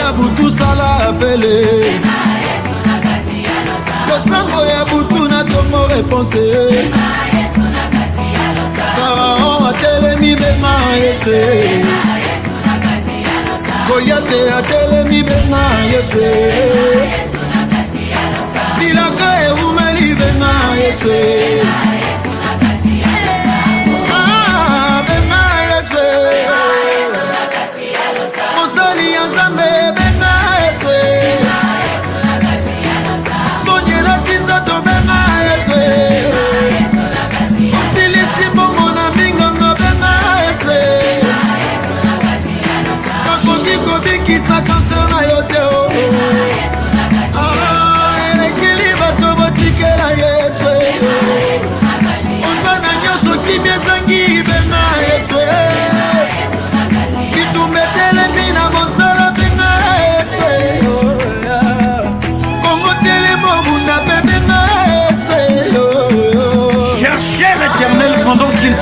ya butu sala apele losango ya butu na tongo réponse Pharaon atelemi bema yese Goliath atelemi bema yese Bilaka eumeli bema yese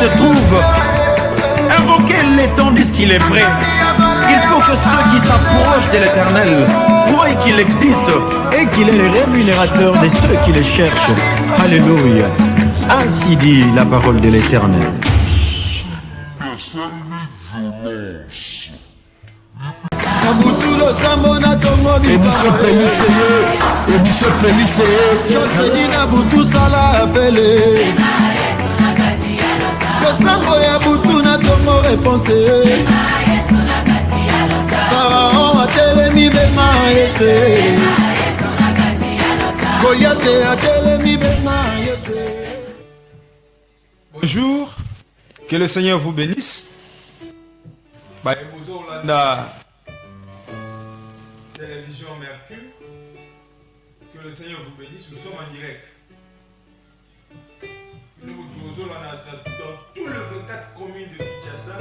Se trouve, invoquez l'étendue qu'il est prêt. Il faut que ceux qui s'approchent de l'Éternel croient qu'il existe et qu'il est le rémunérateur de ceux qui le cherchent. Alléluia. Ainsi dit la parole de l'Éternel. Losango ya butu na tongo réponse Pharaon atelemi bema yese Goliath atelemi bema yese. Bonjour, que le Seigneur vous bénisse. Télévision Mercure, que le Seigneur vous bénisse. Nous sommes en direct. Nous vous dans tous les 24 communes de Kinshasa,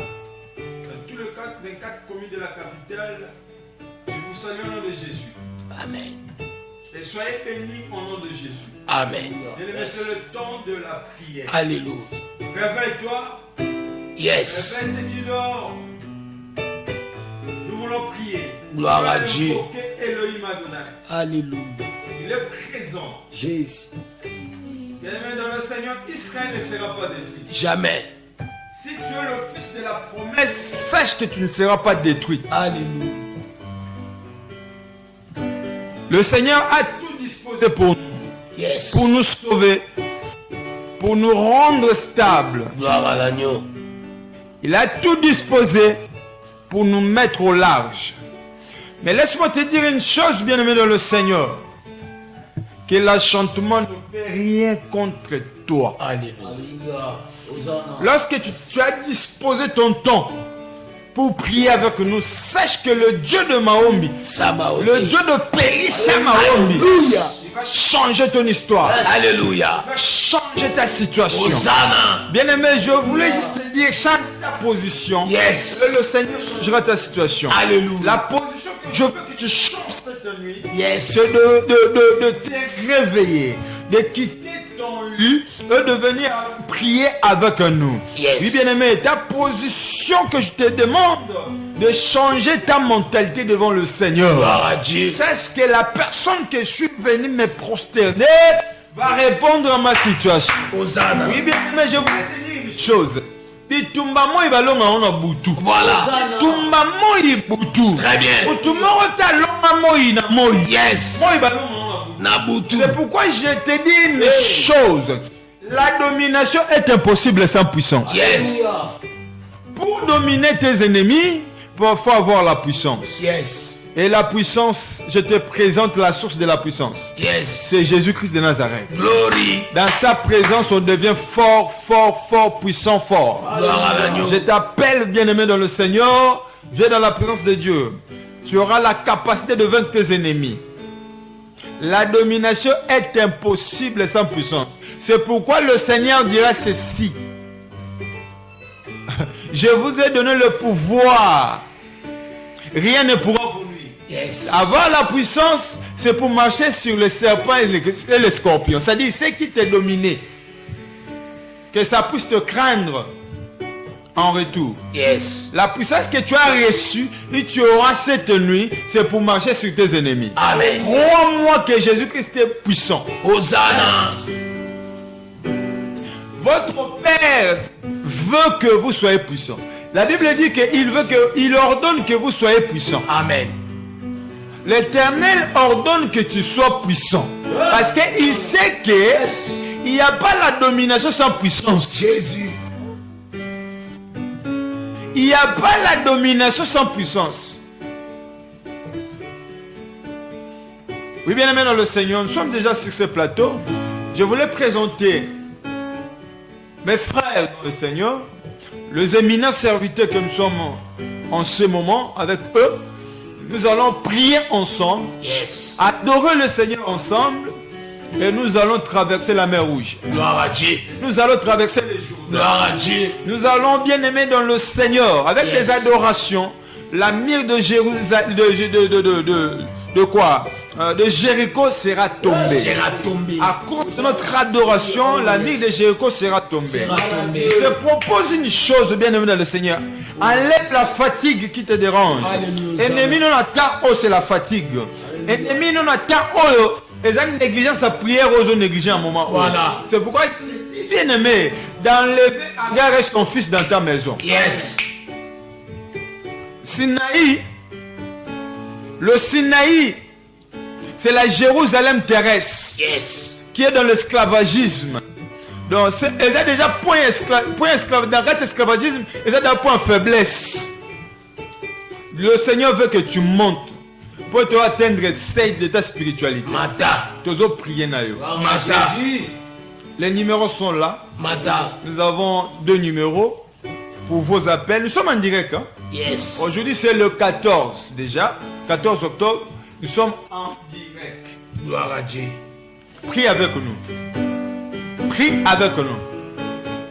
dans tous les 24 communes de la capitale. Je vous salue au nom de Jésus. Amen. Et soyez bénis au nom de Jésus. Amen. Bien-aimé, c'est le temps de la prière. Alléluia. Réveille-toi. Yes. Réveille ceux qui dorment. Nous voulons prier. Gloire à Dieu. Elohim Adonai. Alléluia. Il est présent. Jésus. Bien-aimé dans le Seigneur, Israël ne sera pas détruit. Jamais. Si tu es le fils de la promesse, sache que tu ne seras pas détruit. Alléluia. Le Seigneur a tout disposé pour nous. Yes. Pour nous sauver. Pour nous rendre stables. Gloire à l'agneau. Il a tout disposé pour nous mettre au large. Mais laisse-moi te dire une chose, bien-aimé dans le Seigneur. Que l'achantement ne fait rien contre toi. Alléluia. Lorsque tu as disposé ton temps pour prier avec nous, sache que le Dieu de Mahombi, le Dieu de Pélissa Mahombi, il va changer ton histoire. Alléluia. Il va changer ta situation. Hosanna. Bien-aimé, je voulais juste te dire, change ta position. Yes. Et le Seigneur changera ta situation. Alléluia. La position que je veux que tu changes cette nuit, Yes. c'est de te réveiller, de quitter ton lit et de venir prier avec nous. Yes. Oui, bien-aimé, ta position que je te demande de changer ta mentalité devant le Seigneur. Gloire à Dieu. Sache que la personne que je suis venu me prosterner va répondre à ma situation. Hosanna. Oui, bien-aimé, je voulais te dire une chose. Bitumbamo ibalonga ona butu. Voilà. Tumbamo ibutu. Très bien. Utumamo talonga moi na moi. Yes. Moi ibalonga ona butu. Nabutu. C'est pourquoi je te dis une chose. La domination est impossible sans puissance. Yes. Pour dominer tes ennemis, il faut avoir la puissance. Yes. Et la puissance, je te présente la source de la puissance. Yes. C'est Jésus-Christ de Nazareth. Glory. Dans sa présence, on devient fort, fort, fort, puissant, fort. Gloire à l'agneau. Je t'appelle, bien-aimé dans le Seigneur. Viens dans la présence de Dieu. Tu auras la capacité de vaincre tes ennemis. La domination est impossible sans puissance. C'est pourquoi le Seigneur dira ceci. Je vous ai donné le pouvoir. Rien ne pourra vous nuire. Yes. Avoir la puissance, c'est pour marcher sur les serpents et les scorpions. C'est-à-dire, c'est qui t'est dominé. Que ça puisse te craindre. en retour. Yes. La puissance que tu as reçue et tu auras cette nuit, c'est pour marcher sur tes ennemis. Amen. Crois-moi que Jésus-Christ est puissant. Hosanna. Votre Père veut que vous soyez puissant. La Bible dit qu'il ordonne que vous soyez puissant. Amen. L'Éternel ordonne que tu sois puissant. Parce qu'il sait qu'il n'y a pas la domination sans puissance. Jésus. Il n'y a pas la domination sans puissance. Oui, bien aimé dans le Seigneur, nous sommes déjà sur ce plateau. Je voulais présenter mes frères dans le Seigneur, les éminents serviteurs que nous sommes en ce moment avec eux. Nous allons prier ensemble, Yes. adorer le Seigneur ensemble et nous allons traverser la mer Rouge. Gloire à Dieu. Nous allons traverser les jours. Gloire à Dieu. Nous allons bien aimer dans le Seigneur avec Yes. les adorations. La mire de Jérusalem, de quoi? De Jéricho sera tombée. Sera tombé. À cause de notre adoration, la mire de Jéricho sera tombée. Sera tombé. Je te propose une chose, bien aimé dans le Seigneur. Enlève la fatigue qui te dérange. Alléluia. Ennemi non attend, oh, c'est la fatigue. Ennemi non attend, oh, les gens négligent sa prière, aux négligent un moment. Voilà. C'est pourquoi, bien aimé, d'enlever Agar et son fils dans ta maison. Yes. Sinaï, le Sinaï, c'est la Jérusalem terrestre Yes. qui est dans l'esclavagisme. Donc, ils ont déjà point esclavagisme. Dans cet esclavagisme, ils ont déjà point faiblesse. Le Seigneur veut que tu montes pour te atteindre cette de ta spiritualité. Mata. Tu dois prier na yo. Mata. Les numéros sont là. Mata. Nous avons 2 numéros pour vos appels. Nous sommes en direct. Hein? Yes. Aujourd'hui, c'est le 14 déjà. 14 octobre. Nous sommes en direct. Gloire à Dieu. Prie avec nous. Prie avec nous.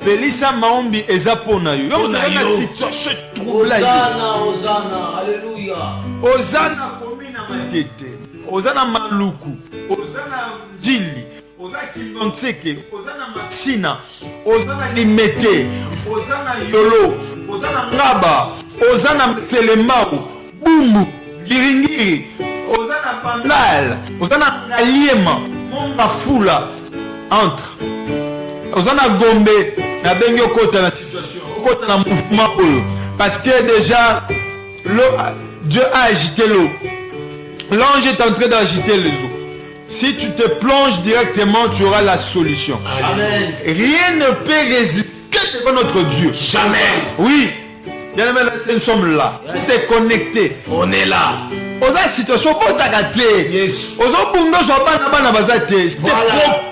Pelisa maombi ezapona yo. Yo Pona mutana yo. situation trouble yo. Hosanna, Hosanna, Alléluia. Ozana komina matete. Ozana maluku. Ozana njili. Ozana kimbonseke. Ozana masina. Ozana limete. Ozana yolo. Ozana ngaba. Ozana selemau. Bumbu. Giringiri. Ozana bandal. Ozana ngaliema. Monga fula. Entre. Ozana gombe. Na bengi okota na situation. Okota na mouvement oyo. Parce que déjà, Dieu a agité l'eau. L'ange est en train d'agiter les eaux. Si tu te plonges directement, tu auras la solution. Amen. Rien ne peut résister devant notre Dieu. Jamais. Oui. Bien aimé, nous sommes là. Tout est connecté. On est là. Oza situation pour t'agater. Yes. Oza bundo soba na bazate. Je te Voilà.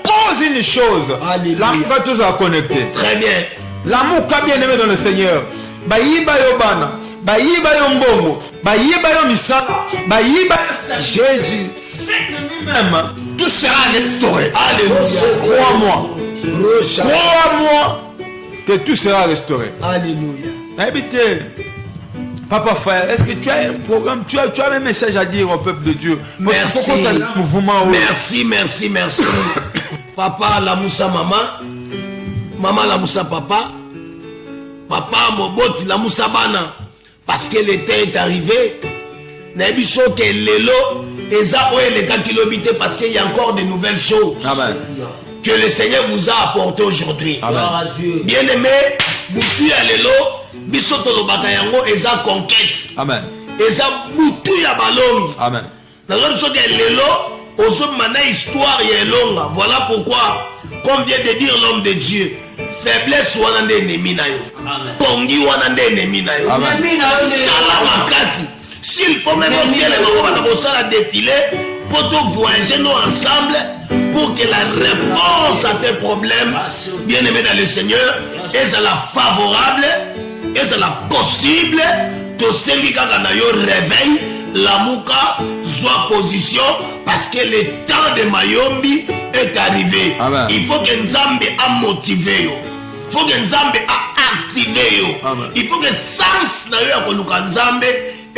propose une chose. Alléluia. L'amour va tous à connecter. Très bien. L'amour qu'a bien aimé dans le Seigneur. Bayiba yo bana. Bayiba yo mbongo. Bayiba yo misala. Bayiba yo Jésus. cette nuit même. Tout sera restauré. Alléluia. Crois-moi. Rocha. Crois-moi que tout sera restauré. Alléluia. Habitez. Papa frère, est-ce que tu as un programme, tu as un message à dire au peuple de Dieu? Merci. Faut qu'on t'aille un mouvement, oui. Merci, merci, merci. Papa la Moussa maman. Maman la Moussa papa. Papa Moboti la Moussa bana. Parce que l'été est arrivé. Nabiso que lelo. Eza oe les gars qui l'obité parce qu'il y a encore de nouvelles choses. Amen. Que le Seigneur vous a apporté aujourd'hui. Gloire à Dieu. Bien aimé, Boutou ya lelo. Bisoto lobaka yango eza conquête. Amen. Eza Boutou ya balongi. Amen. Nazo biso ke lelo. Ozo mana histoire ya longa. Voilà pourquoi, comme vient de dire l'homme de Dieu, faiblesse wana nde ennemi na yo. Amen. Pongi wana nde ennemi na yo. Amen. Ennemi na yo nde- Sala makasi. S'il faut même bien les défiler pour tout voyager nous ensemble pour que la réponse à tes problèmes, bien aimé dans le Seigneur, est la favorable, est la possible. To sengi kaka na yo réveil, la mouka soit position parce que le temps de Mayombi est arrivé. Amen. Il faut que Nzambe a motivé yo. Il faut que Nzambe a activé yo. Amen. Il faut que sens na yo ya koluka Nzambe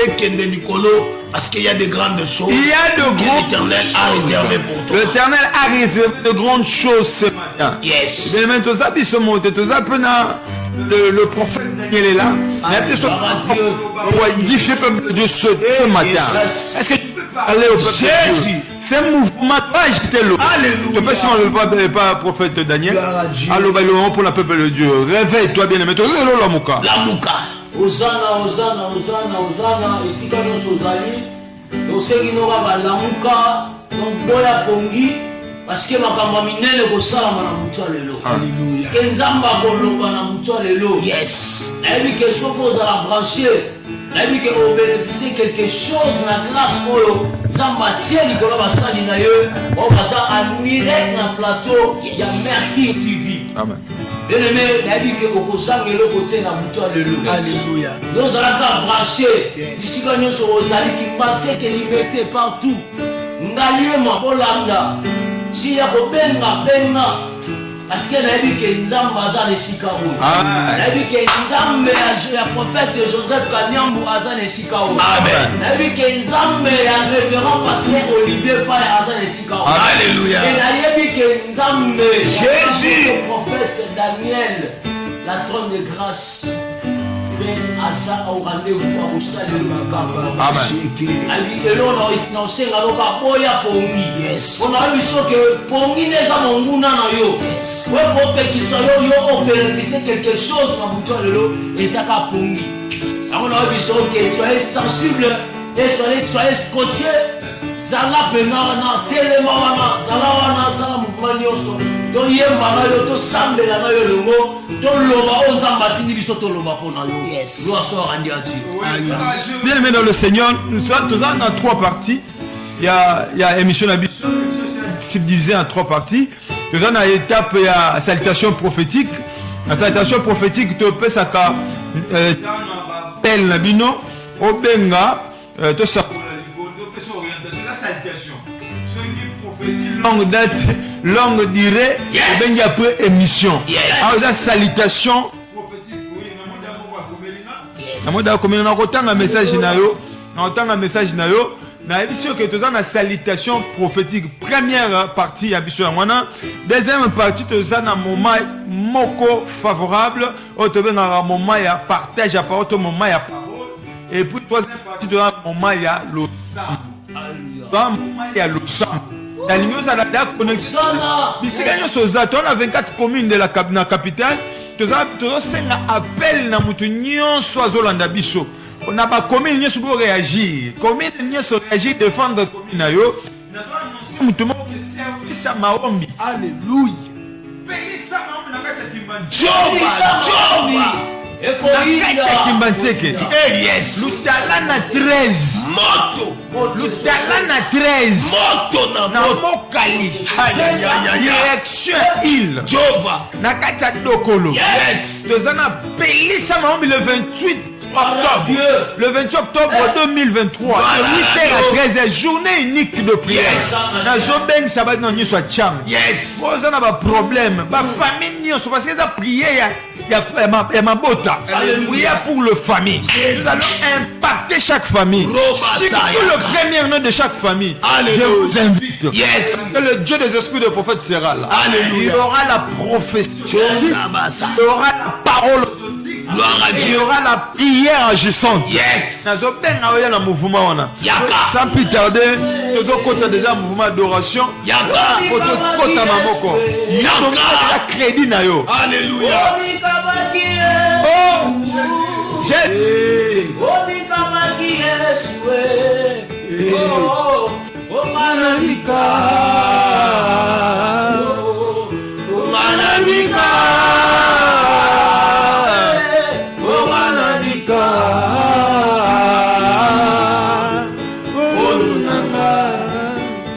et kende likolo parce qu'il y a de grandes choses. Il y a de que grandes l'Éternel a réservé pour toi. L'Éternel a réservé de grandes choses ce matin. Yes. Bien aimé, tout ça, puis ce monte, tout ça, peut le prophète Daniel est là. Diffé peuple de Dieu ce matin. Est-ce que tu peux parler au peuple de Dieu? C'est un mouvement agité l'eau. Je peux si on ne veut pas prophète Daniel. Alors, le moment pour le peuple de Dieu. Réveille-toi bien aimé. La mouka. Hosanna, Hosanna, Hosanna, Hosanna. Ici, quand nous sommes allés, nous sommes allés la mouka. Donc, boya pongi. Parce que ma campagne n'est pas ça, Alléluia. Parce que Nzamba Koloba na mutua lelo. Yes. Et puis que ce qu'on a branché, et puis que on bénéficie quelque chose na classe oyo. Nzamba tieli Koloba sali na yo. On va ça en direct na plateau. Il y a Mercure TV. Amen. Bien aimé, et puis que on s'en le côté na mutua lelo. Alléluia. Nous allons brancher. Ici quand nous sommes aux alliés qui maintient que liberté partout. Ngalie ma bolanda. Si ya kobenga benga parce que la vie que Nzamba azane Chicago. La vie que Nzambe ya prophète Joseph Kanyambu azane Chicago. Amen. La vie que Nzambe ya révérend pasteur Olivier Faye azane Chicago. Alléluia. Et la vie que Nzambe Jésus le prophète Daniel la trône de grâce. Asa au rendez-vous pour vous saluer. Amen. Et là on a été on a vu que Pongi n'est pas mon goût na yo. Ouais pour qui soit yo on bénéficie quelque chose dans bouton de l'eau et ça ka Pongi. On a vu que soyez sensibles et soyez scotchés. Zala pena na telema wana zala wana sala mouvement nyonso. To yemba na yo to sambela na yo longo to loba onzamba tindi biso to loba pona yo. Yes. Gloire soit rendue à Dieu. Bien aimé dans le Seigneur, nous sommes tous dans trois parties. Il y a émission d'ambition, c'est divisé en trois parties. Nous sommes dans l'étape il y a salutation prophétique. La salutation prophétique te peut ça ka tel nabino obenga to sa salutation. C'est une prophétie longue date, longue durée, et bien peu émission. Alors la salutation prophétique, oui, na moda komeli na kotanga message na yo, na émission que tu as na salutation prophétique. Première partie ya biso ya mwana, deuxième partie tu as na moment moko favorable, auto benga moment ya partage ya parole, moment ya parole. Et puis troisième partie tu as moment ya le sang. Dans il y a le sang. La ligne ça la connexion. Bisika nyoso za on a 24 communes de la capitale. Tu as appel na mutu nyonso azolanda biso. On a pas commune nyonso pour réagir. Commune nyonso réagir défendre commune na yo. Nazo annoncer mutu mo que service à maombi. Alléluia. Pays ça maombi na kati kimbanzi. Jova. Yes. Lutalana 13 moto. Lutalana 13 moto na mokali. Direction île. Jova. Nakata dokolo. Yes. Tozana pelisa maombi le 28 octobre. Le 28 octobre 2023. De 8h à 13h. Journée unique de prière. Nazobeng sabat na nyo soit cham. Yes. Ozana ba problème. Ba famille nyo so parce que ça prière il y a ma bota. Prière pour le famille. Nous allons impacter chaque famille. Surtout le premier nom de chaque famille. Je vous invite. Yes. Que le Dieu des esprits de prophète sera là. Alléluia. Il y aura la prophétie. Il y aura la parole. Il y aura la prière agissante. Yes. Dans mouvement. Sans plus tarder, nous avons déjà un mouvement d'adoration. Yaka. Crédit na yo. Alléluia. Oh Jésus. Oh Manamika. Oh Manamika. Oh Manamika. Oh Lunanga.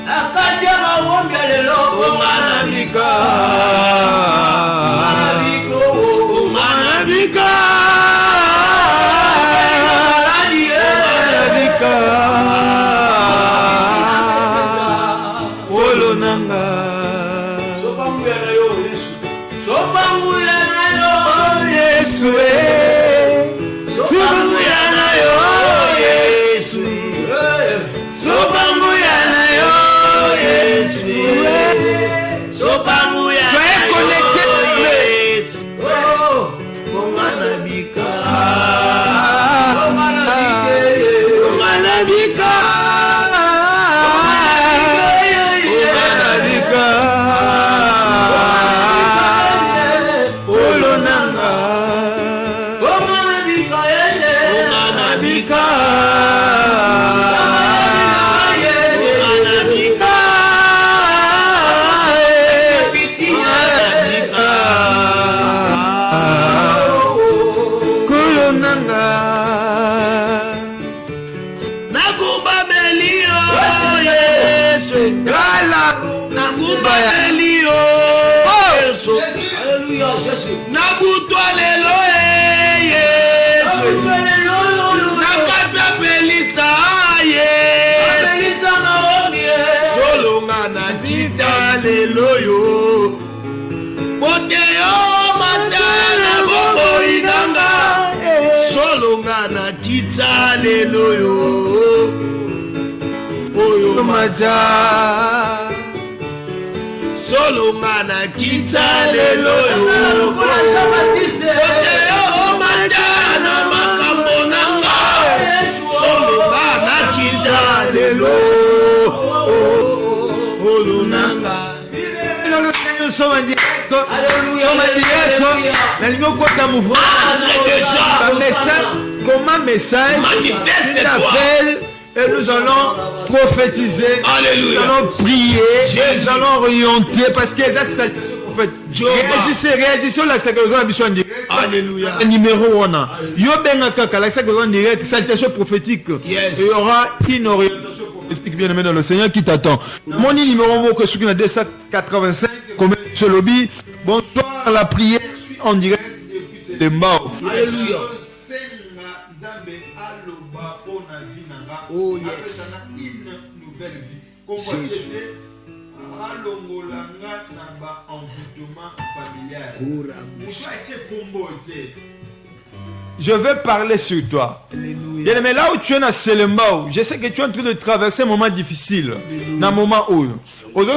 Akatia mawombi lelo. Oh Manamika. Soyez mata solo mana kita lelo na makambo nanga solo mana kita lelo olunanga. Nous sommes en direct. Comment message appelle et nous allons prophétiser. Alléluia. Nous allons prier. Nous allons orienter parce que ça réagissez là que vous avez besoin de direct. Alléluia. Numéro 1. Yo benga kaka là que vous avez direct salutation prophétique. Yes. Il y aura une orientation prophétique bien aimé dans le Seigneur qui t'attend. Mon numéro 1 que je suis 285 comme ce lobby. Bonsoir, la prière suit en direct depuis Selembao. Alléluia. Oh yes. Une nouvelle vie. Jésus. Je veux parler sur toi. Bien, mais là où tu es dans Selembao, je sais que tu es en train de traverser un moment difficile. Dans un moment où même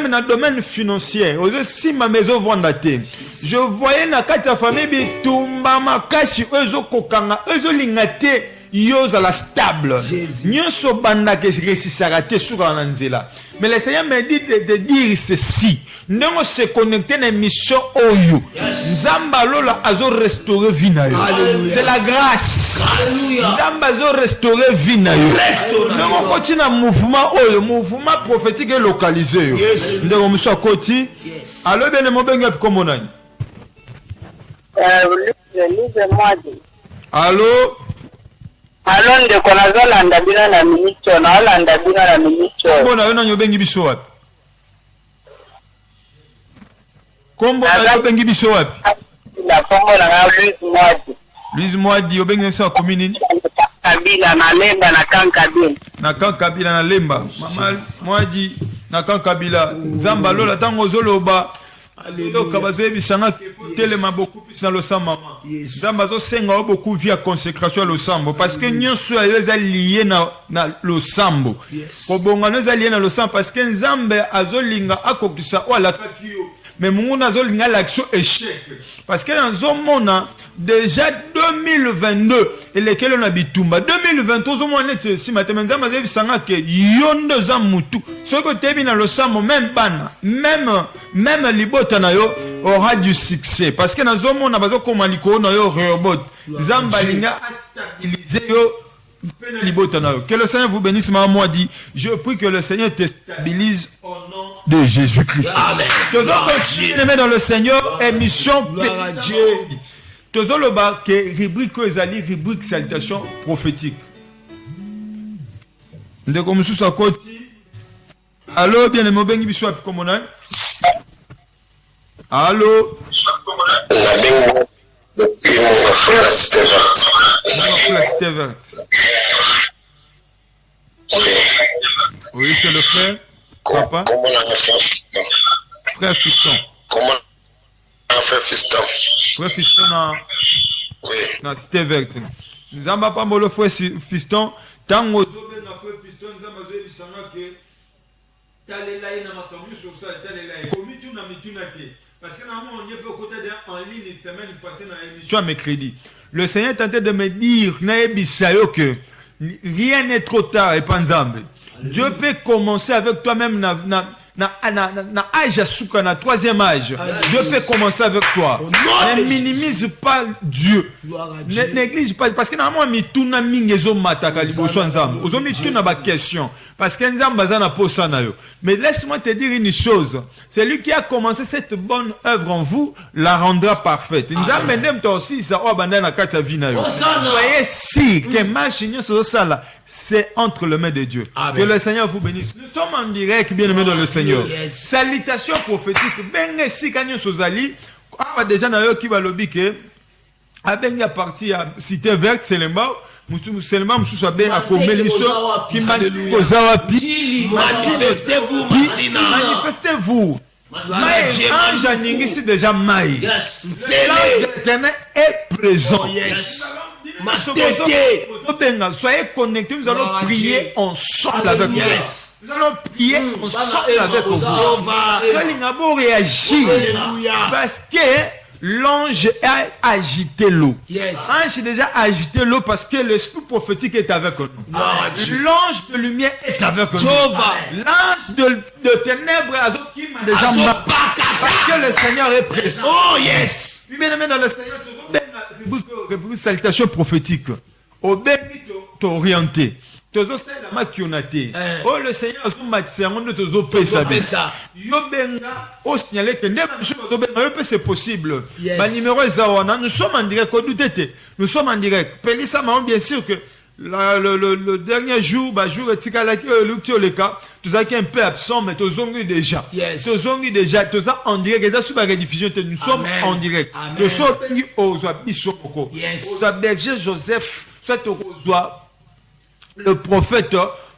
dans le domaine financier, je voyais dans la famille Yoza la stable. Nyonso banda que resisarate sur la nzela. Mais le Seigneur me dit de dire ceci. Nous se connecter à une mission Oyo. Nzamba lola azo restaurer vinayo. C'est la grâce. Nzamba azo restaurer vinayo. Nous continue un mouvement Oyo, mouvement prophétique et localisé. Ndeko muso koti. Allo bien mo benga komonani. Allô? Alors, de konazo landa bina na ministre na landa bina na ministre. Kombo na yo na nyobengi biso wapi? Kombo na yo bengi biso wapi? La kombo na Louise Mwadi. Louise Mwadi yo bengi biso komini? Kabila na Lemba na Kankabila. Na Kankabila na Lemba. Mama Mwadi na Kankabila. Zamba lola tango zoloba. Alléluia. Tellement beaucoup plus dans le sang maman. Zambazo senga beaucoup via consécration le sambo parce que nous sommes liés na le sambo. Kobonga nous liés na le sambo parce que Nzambe azolinga akokisa wala kakio. Mais mungu azolinga l'action échec parce que dans un monde déjà 2022 et lequel on a bitumba 2023 au moins net si matin Nzambe azebi sanga ke yondo za mutu. Ce que tebi na le sambo même bana même libota na yo aura du succès parce que dans un monde bazo koma liko na yo robot Nzamba linga a stabiliser yo que le Seigneur vous bénisse. Maman dit, je prie que le Seigneur te stabilise au nom de Jésus-Christ. Amen. Tous continuez dans le Seigneur, émission Dieu. Tous le bas que rubrique ezali rubrique salutation prophétique. Ndeko mususu akoti. Allô, bien aimé bengi biso api komona. Allô. La cité verte. Oui, c'est le frère. Papa. Comment on a fait fiston? Frère fiston. Comment on a fait fiston? Frère fiston oui. Na cité verte. Nous avons pas le frère fiston. Tango zobe na frère fiston, nous avons zoé bisanga que talela na makamu sur ça talela. Komi tu na mitunate. Parce que normalement, on est peut côté en ligne semaine passée dans l'émission à mercredi. Le Seigneur tentait de me dire que rien n'est trop tard et pas ensemble. Dieu peut commencer avec toi-même na âge à souka, na troisième âge. Dieu peut commencer avec toi. Ne minimise pas Dieu. Ne néglige pas. Parce que normalement, mituna mingezo mataka liboso nzambe. Ozo mituna ba question. Parce que nzambe azana posa na yo. Mais laisse-moi te dire une chose. Celui qui a commencé cette bonne œuvre en vous la rendra parfaite. Nzambe n'aime toi aussi ça o banda na kata vi na yo. Soyez si que machinyo so sala. C'est entre les mains de Dieu. Amen. Que le Seigneur vous bénisse. Nous sommes en direct, bien-aimés dans le Seigneur. Yes. Salutations prophétiques. Ben si kanyo sozali. Ah déjà na yo ki ba lobi ke. A ben ya parti à Cité Verte, Selembao. Seulement mususu ben a komeli biso ki manifestez-vous. Manifestez-vous. Ange aningi si déjà maï. L'ange de l'Éternel est présent. Soyez connectés, nous allons prier ensemble avec vous. Nous allons prier ensemble avec vous. Vous réagir parce que l'ange a agité l'eau. L'ange a déjà agité l'eau parce que l'esprit prophétique est avec nous. L'ange de lumière est avec nous. L'ange de ténèbres qui m'a déjà marqué parce que le Seigneur est présent. Oh yes. Bien aimé dans le Seigneur, tu as salutation prophétique. Au béni t'orienter. Oh le Seigneur signaler que c'est possible. Numéro nous sommes en direct. Nous sommes en direct. Bien sûr que le dernier jour, jour tu as un peu absent, mais tu as déjà. Tu as en direct. Nous sommes en direct. Nous sommes au berger Joseph, le prophète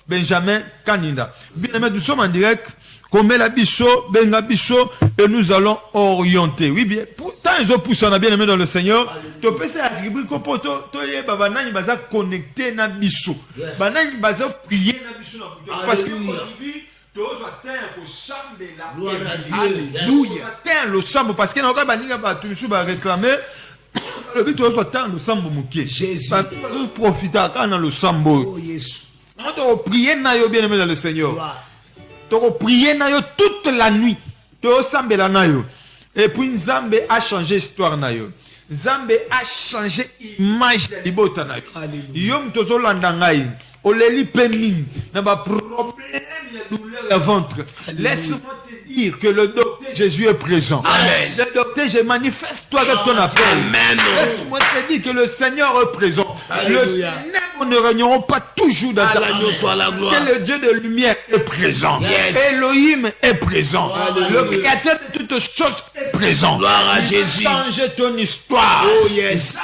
Benjamin Kanida. Bien aimé, nous sommes en direct. Comme la bicho, Benga bicho, et nous allons orienter. Oui, bien. Pourtant, ils ont poussé, on a bien aimé dans le Seigneur. Tu peux faire la rubrique au poteau, tu es connecté na bicho. Banani baza prier na bicho. Parce que aujourd'hui, tu as atteint le chambre là. Alléluia. Atteint le chambre parce que nous avons réclamer. Le but est atteindre le sambo mouké. Jésus. Parce que nous profitons quand on a le sambo. Oh Jésus. Nous avons prié na yo bien aimé dans le Seigneur. Tu as prié na yo toute la nuit. Tu as sambe la na yo. Et puis Nzambe a changé l'histoire na yo. Nzambe a changé l'image de libota na yo. Yom tozo landa ngai. Oleli peming. N'a pas problème de douleur au ventre. Laisse-moi te dire que le docteur Jésus est présent. Amen. Le docteur Jésus, manifeste-toi avec ton appel. Amen. Laisse-moi te dire que le Seigneur est présent. Alléluia. Nous ne régnons pas toujours dans ta gloire. Que le Dieu de lumière est présent. Yes. Elohim est présent. Alléluia. Le créateur de toutes choses est présent. Gloire à Jésus. Change ton histoire. Oh yes.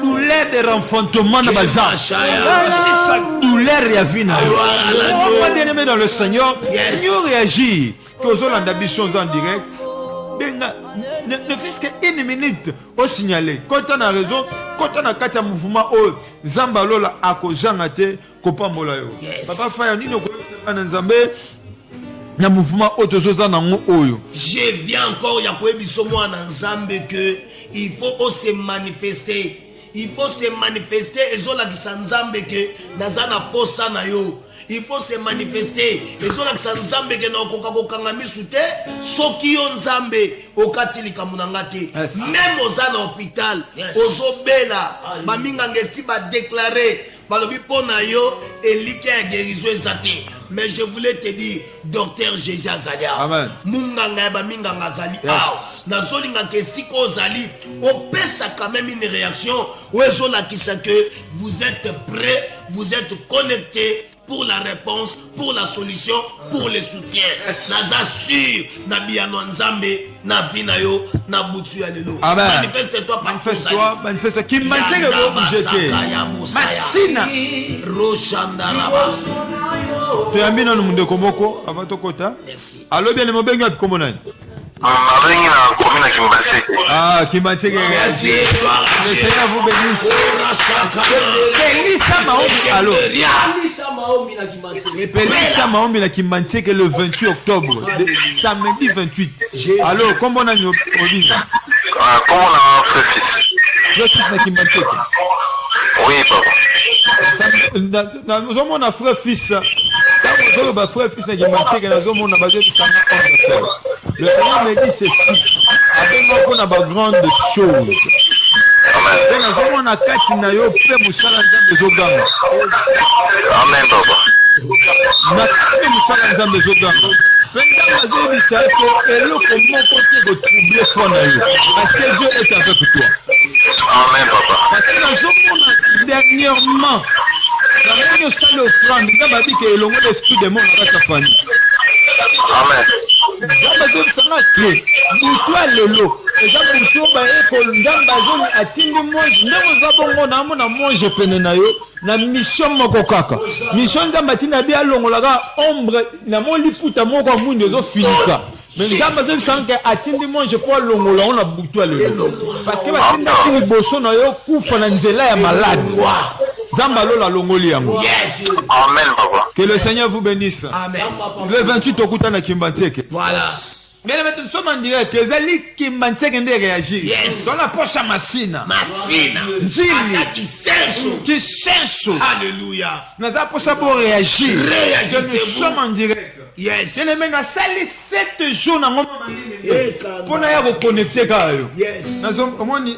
Douleur de renfantement na bazar. C'est sa douleur ya vie na yo. On va bien aimer dans le Seigneur. Nous réagir. Que Zolanda Bichon en direct. Ne fût-ce qu'une minute au signaler. Quand on a raison, quand on a quatre mouvements, Zambalola a kozangate kopambola yo. Papa Faya ni no ko na Nzambe. Je viens encore ya koyebiso mwana Nzambe que il faut se manifester. Il faut se manifester et zola ki Nzambe que nazana posa na yo. Il faut se manifester et zola ki Nzambe que na okoka kokanga misute soki yo Nzambe okatili kamunanga te. Même ozana hôpital ozobela baminga ngesi ba déclarer balobi pona yo elike ya guérison ezate. Mais je voulais te dire, docteur Jésus Azalia, Munganga Baminganga Zali, Nazolinga Kesiko Zali, ça quand même une réaction. Où est-ce que vous êtes prêts, vous êtes connectés pour la réponse, pour la solution, pour le soutien. Naza sûr, Nabiano Nzambe, Nabinayo, Nabutu Alelo. Manifeste-toi par manifeste-toi, manifeste-toi. Qui m'a dit que vous Massina. Roshandarabas. Tu as mis dans le monde de Komoko avant ton quota. Merci. Allô, bien, les bien de Komonai. Ah, Kimbate. Merci. Le Seigneur vous bénisse. Pelissa Maombi. Allô. Pelissa Maombi na Kimbate que le 28 octobre. Samedi 28. Allô, comment on a eu Odin? Comment on a un frère fils? Le fils na Kimbate. Oui, papa. Nous avons un frère fils. Le Seigneur me dit ceci. Avec moi, on a de grandes choses. Amen, papa. Parce que Dieu est avec toi. Amen, papa. Parce que nous dernièrement, nous sommes offrande, nous avons dit que l'esprit de monde dans sa famille. Amen. Toi lelo eza pour toi ko ndamba zoni atindi monje ndeko zabongo na mona monje pene na yo na mission moko kaka mission nzamba tina bia longolaka ombre na moliputa moko mundu zo finika Mais nzambe azobisanga ke atindi monje po alongola on a butu alelo. Parce que batinda kini boso na yo kufa na nzela ya malade. Nzambe alola longoli yango. Yes. Amen, papa. Que le Seigneur vous bénisse. Amen. Le 28 okuta na Kimbantseke. Voilà. Mais nous sommes en direct. Que Zali Kimbantseke nde réagir. Yes. Dans la poche à Massina. Massina. Njili. Qui cherche. Qui cherche. Alléluia. Nous avons pour ça pour réagir. Réagissez-vous. Nous sommes en direct. Yes. Et les mecs, nous sali 7 jours dans mon Eh, pour nous reconnecter. Yes. Nous sommes, comment on dit,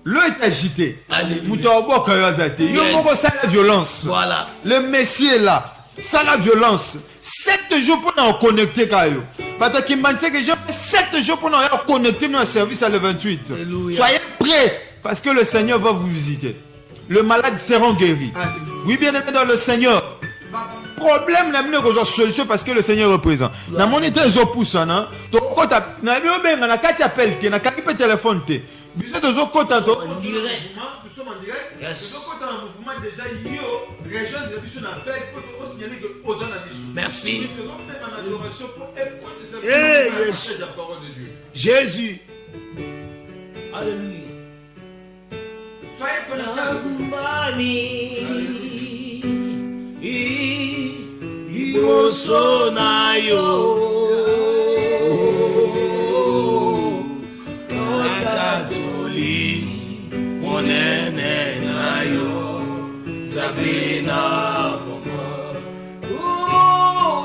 l'eau est agité. Alléluia. Moutouabo Kayazate. Yo Yes. moko ça la violence. Voilà. Le Messie est là. Ça la violence. 7 jours pour nous connecter. Parce que Kimbantseke, j'ai fait 7 jours pour nous connecter dans le service à le 28. Alléluia. Soyez prêts. Parce que le Seigneur va vous visiter. Le malade seront guéris. Alléluia. Oui, bien aimé dans le Seigneur. Problème n'a pas de solution parce que le Seigneur est présent. Dans mon état, ils ont poussé. Donc, quand tu as appelé, tu as téléphone. Vous êtes aux autres côtés. Nous sommes en direct. Yes. Les autres côtés en mouvement déjà, ils région de mission appel pour signaler que aux en Merci. Nous sommes même en adoration pour écouter Eh, yes. la parole de Dieu. Jésus. Alléluia. Soyez connectés avec nous. Liboso na yo. Natatoli monene na yo. Zabina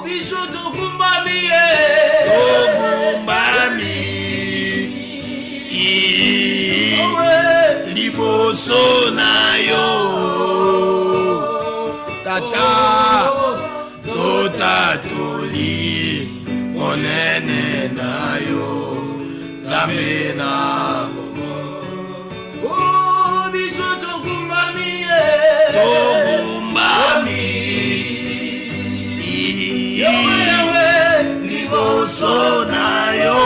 Biso tokumbami ogumbami. Liboso na yo. Tata totatoli monene na yo. Zabina biso tokumbami ogumbami. Liboso na yo.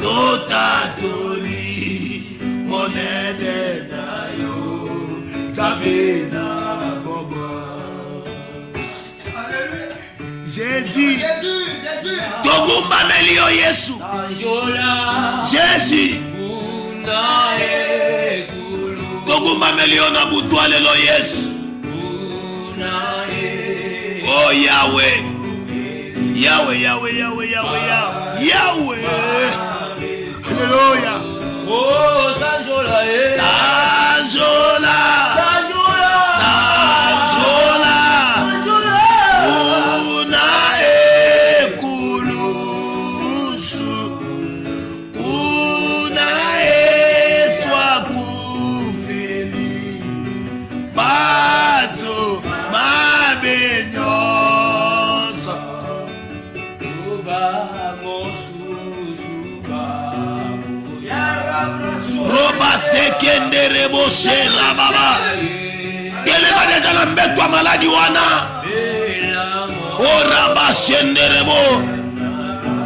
Totatoli monene na yo. Zabina bobo. Jésus. Togumbameli yo Yesu. Anjola Jésus. Una ekulu Togumbameli yo na butwa lelo Yesu. Una Oh Yahweh. Yahweh, Yahweh, Yahweh, Yahweh, Yahweh. Yahweh. Alléluia. Oh Sanjola Sanjola. Sanjola Sanjola. Sanjola Una ekulusu. Una eswakufeli. Bato mabenyosa. Uba mosusuba Roba sekendere boshela baba. Kele badeja na mbetwa maladi wana. Ora bashendere bo.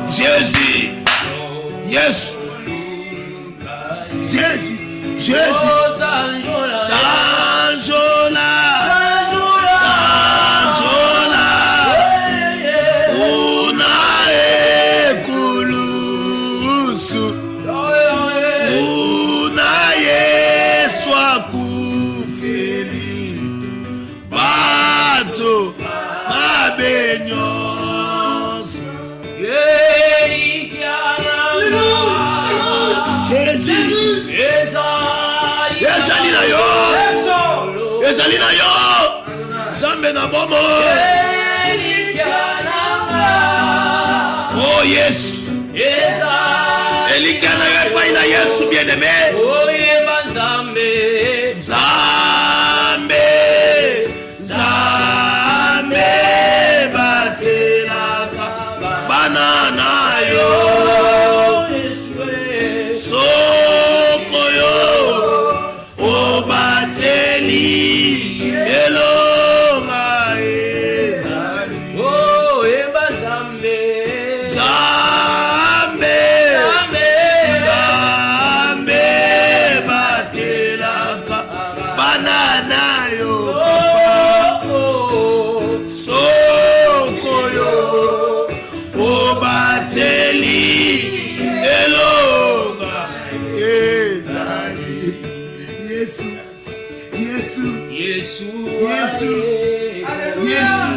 Jésus. Yes. Jésus. Jésus. Oh Sanjola Sanjola. Sanjola. Una ekulusu. Una yeswa kufeli. Bato mabenyos. Jésus. Ezali na yo. Ezali na yo. Zambe na bomo. Oh yes. Elikana yo epai na Yesu bien-aimé. Zambe. Zambe batelaka banana yo. Soko yo. Obateli. Elonga ezali. Zambe. Zambe Yesu, Yesu, Yesu,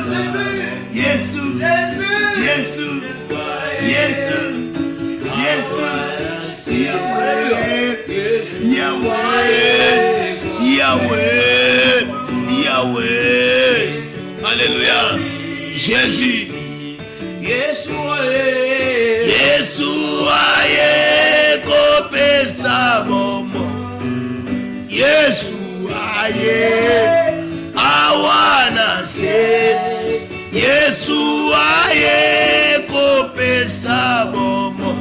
Yesu, Yesu, Yesu, Yesu, Yahweh, Yahweh, Yahweh, Yahweh. Alléluia. Jésus. Yesu, Yesu aye kopesa momo. Yesu aye awana se. Yesu aye kopesa momo.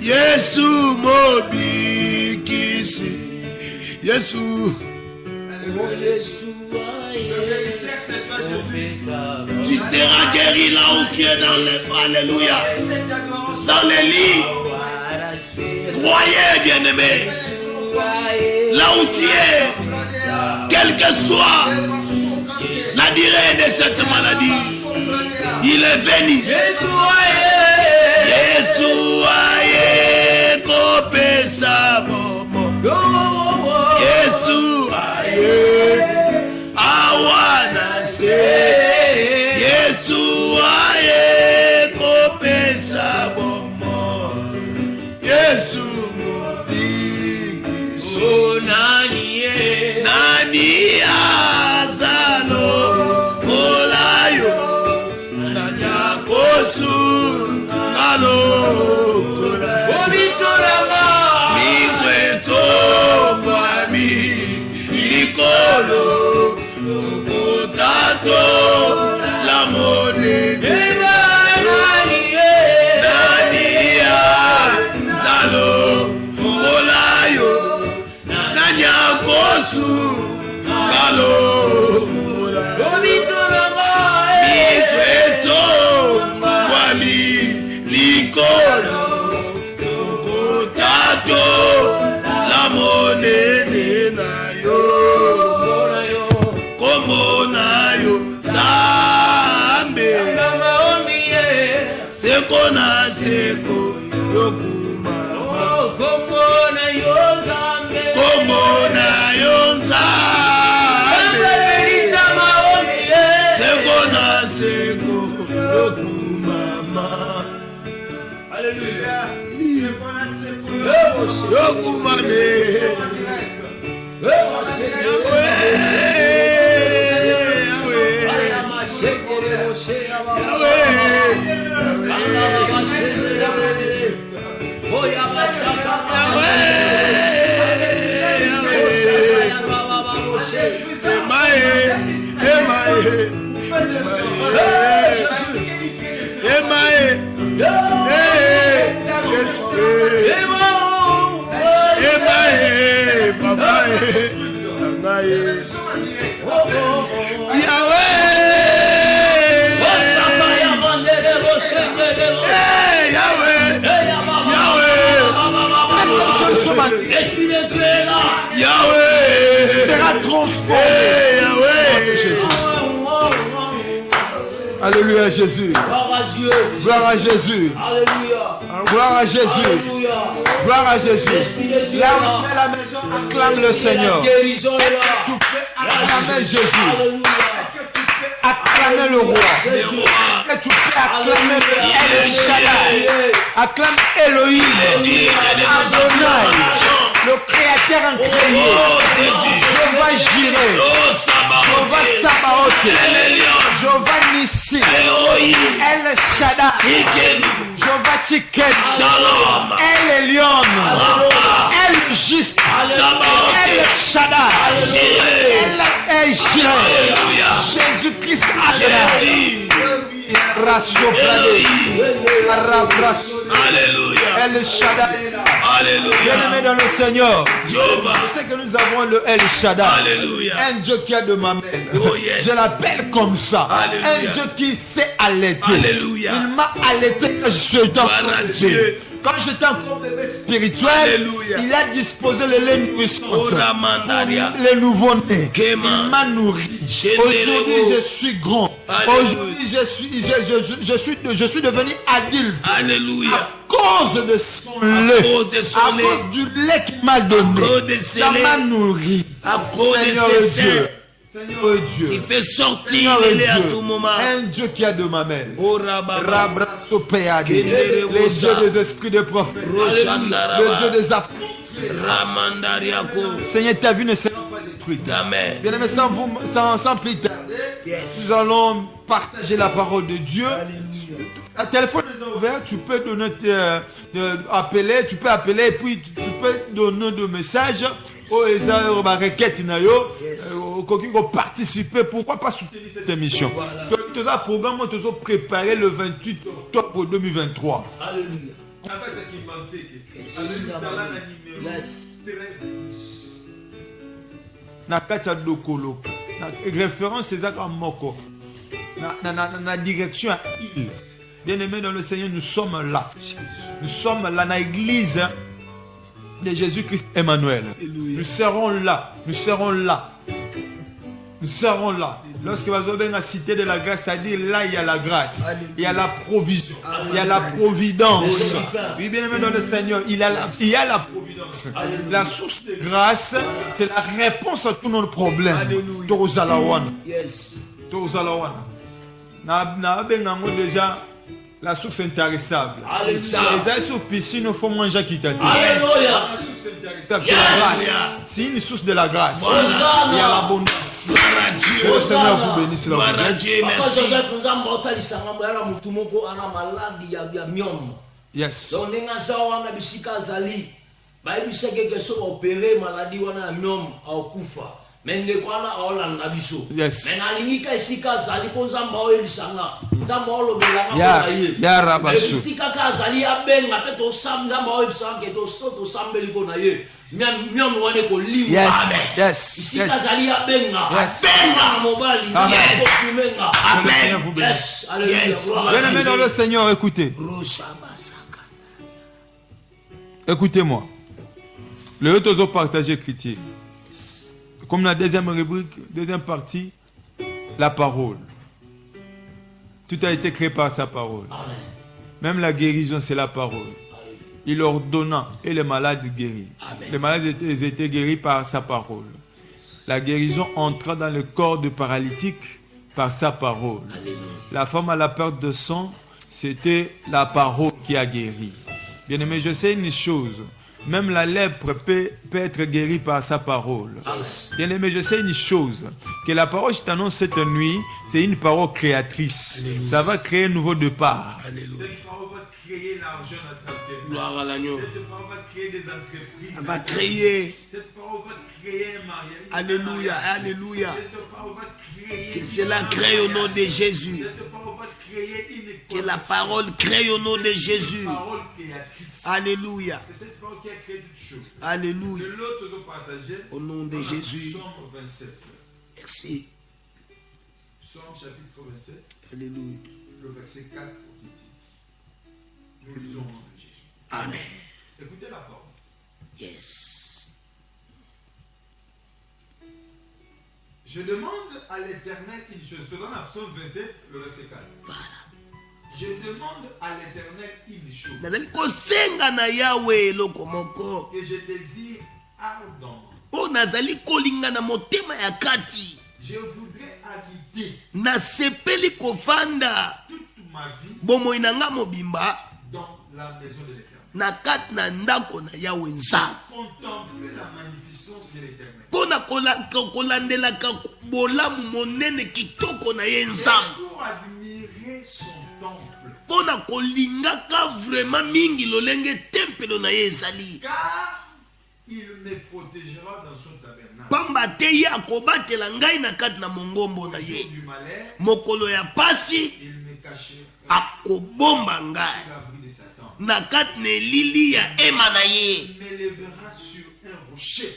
Yesu mobikisi. Yesu. Tu seras guéri là où tu es dans les... Alléluia. Dans les lits. Croyez, bien-aimé. Là où tu es, quelle que soit la durée de cette maladie, il est venu. Yesu aye kopesa momo. Yesu aye awana se. Yesu aye kopesa momo. Yesu mobikisi. Nani azalo olayo. Nani akosu alo olayo. Mizweto mwami likolo. Potato la monede. Nania zalo olayo. Nanya kosu galo olayo. Mizweto mwami likolo. Potato la monede na yo. Komonayo zambe seko na seko yokumama. Komonayo zambe seko na seko yokumama. Alléluia. Yokumame. L'Esprit de Dieu est là. Yahweh sera transformé. Yahweh. Jésus. Alléluia Jésus. Gloire à Dieu. Gloire à Jésus. Alléluia. Gloire à Jésus. Alléluia. Gloire à Jésus. L'Esprit de Dieu est Là où là. tu es à la maison, acclame le Seigneur. La guérison est là. Tu peux acclamer Jésus. Alléluia. Acclamer le roi. Est-ce que tu peux acclamer El Shaddai? Acclame Elohim. Adonai. Le créateur incréé. Jéhovah Jireh. Jéhovah Sabaoth. Jéhovah Nissi. El Shaddai. Jéhovah Tchiket. El Elyon. El Juste. El Shaddai. El Jireh. Jésus-Christ Adonai. Rassobrade. Alléluia. El Shaddai. Alléluia. Bien-aimé dans le Seigneur, Jéhovah. je sais que nous avons le El Shaddai. Alléluia. Un Dieu qui a de mamelle. Oh, yes. Je l'appelle comme ça. Alléluia. Un Dieu qui sait allaiter. Alléluia. Il m'a allaité quand je suis encore Gloire à bébé. Dieu. Quand j'étais encore bébé spirituel, Alléluia. il a disposé le lait nourrissant Oh, pour Ramandaria. les nouveau-nés. Kéma. Il m'a nourri. Aujourd'hui, je suis grand. Alléluia. Aujourd'hui, je suis devenu adulte. Alléluia. À cause de son lait, cause de son à lait. cause du lait qu'il m'a donné, cause de ses ça laits. m'a nourri. À cause de Seigneur ses Dieu, seins. Seigneur Dieu. Il fait sortir Seigneur les à Dieu. tout moment. Un Dieu qui a de ma mère. Oh Rababa. Rabrasopéade. Les dieux des esprits de prophètes. Le Dieu des apôtres. Ramandariako. Seigneur, ta vie ne sera pas détruite. Amen. Bien aimé, sans plus tarder, nous allons partager la parole de Dieu. Le téléphone est ouvert, tu peux donner appeler, tu peux appeler et puis tu peux donner des messages. Participer, pourquoi pas soutenir cette émission? Tout ça programme, nous avons préparé le 28 octobre 2023. Alléluia. Référence c'est ça comme moko. Na direction à il. Bien-aimés dans le Seigneur, nous sommes là. Nous sommes là dans l'église de Jésus-Christ Emmanuel. Nous serons là. Nous serons là. Nous serons là. Lorsque vous avez la cité de la grâce, c'est-à-dire là, il y a la grâce. Il y a la provision. Il y a la providence. Oui, bien aimé dans le Seigneur, il y a la providence. La source de grâce, c'est la réponse à tous nos problèmes. Yes. Déjà, la source intarissable. Alléluia. Les sous piscine, il faut manger qui t'a dit. Alléluia. La source intarissable, c'est la grâce. C'est une source de la grâce. Hosanna. Il y a l'abondance. Que le Hosanna. Seigneur vous bénisse là où vous Voilà êtes. Dieu, Papa merci. Joseph nous a montré les sangambo ya mutu moko ana maladi ya myom. Yes. Donc ndenge za wana bisika azali bayebisaki ke so opérer maladie wana ya myom akufa. Mais ndeko wana aolanda biso. Yes. Mais nalingi ka esika azali po nzamba oyelisanga. Nzamba olobelanga Ya- mpona ye. ya rabaso. Mais bisika ka azali abenga mpe tosamba nzamba oyebisanga ke tosambeli mpona ye. Myom wana ekolimba. Yes. Yes. Isika Yes. azali abenga. Yes. Abenga na mobali. Amen. Nzamba kofumenga. Que le Seigneur vous bénisse. Yes. Alléluia. Yes. Gloire à Bien aimé Dieu. dans le Seigneur, écoutez. Roshabasaka. Écoutez-moi. Le haut aux partagé chrétien. Comme la deuxième rubrique, deuxième partie, la parole. Tout a été créé par sa parole. Amen. Même la guérison, c'est la parole. Il ordonna et les malades guéris. Amen. Les malades ils étaient guéris par sa parole. La guérison entra dans le corps du paralytique par sa parole. La femme à la perte de sang, c'était la parole qui a guéri. Bien aimé, je sais une chose. Même la lèpre peut être guérie par sa parole. Bien aimé, je sais une chose. Que la parole que je t'annonce cette nuit, c'est une parole créatrice. Ça va créer un nouveau départ. Alléluia. Cette parole va créer l'argent dans ta tête. Gloire à l'agneau. Cette parole va créer des entreprises. Ça va créer. Cette parole va créer un mariage. Alléluia. Alléluia. Cette parole va créer. Que cela crée au nom de Jésus. Cette parole va créer une Que la parole crée au nom de Jésus. parole créatrice. Alléluia. C'est cette parole qui a créé toutes choses. Alléluia. De l'autre, nous partagé. Au nom de Jésus. Psaume 27. Merci. Psaume chapitre 27, Alléluia. le verset 4 qui dit. Nous lisons au nom de Jésus. Amen. Écoutez la parole. Yes. Je demande à l'Éternel une chose. Faisons la psaume 27, le verset 4. Je demande à l'Éternel une chose. Nazali kosenga na Yawe eloko moko. Que je désire ardemment. O nazali kolinga na motema ya kati. Je voudrais habiter Nasepeli kofanda toute ma vie bomoi na nga mobimba dans la maison de l'Éternel. na kati na ndako na Yawe Nzambe. Contempler la magnificence de l'Éternel. Mpona kolandelaka bolamu monene kitoko na ye Nzambe. Pour admirer son temple. Mpona kolingaka vraiment mingi lolenge tempelo na ye ezali. Car il me protégera dans son tabernacle. Pamba te ye akobatela ngai na kati na mongombo na ye. Du malheur, Mokolo ya pasi il me cachera akobomba ngai à l'abri de Satan. na kati na elili ya ema na ye. Il m'élèvera sur un rocher.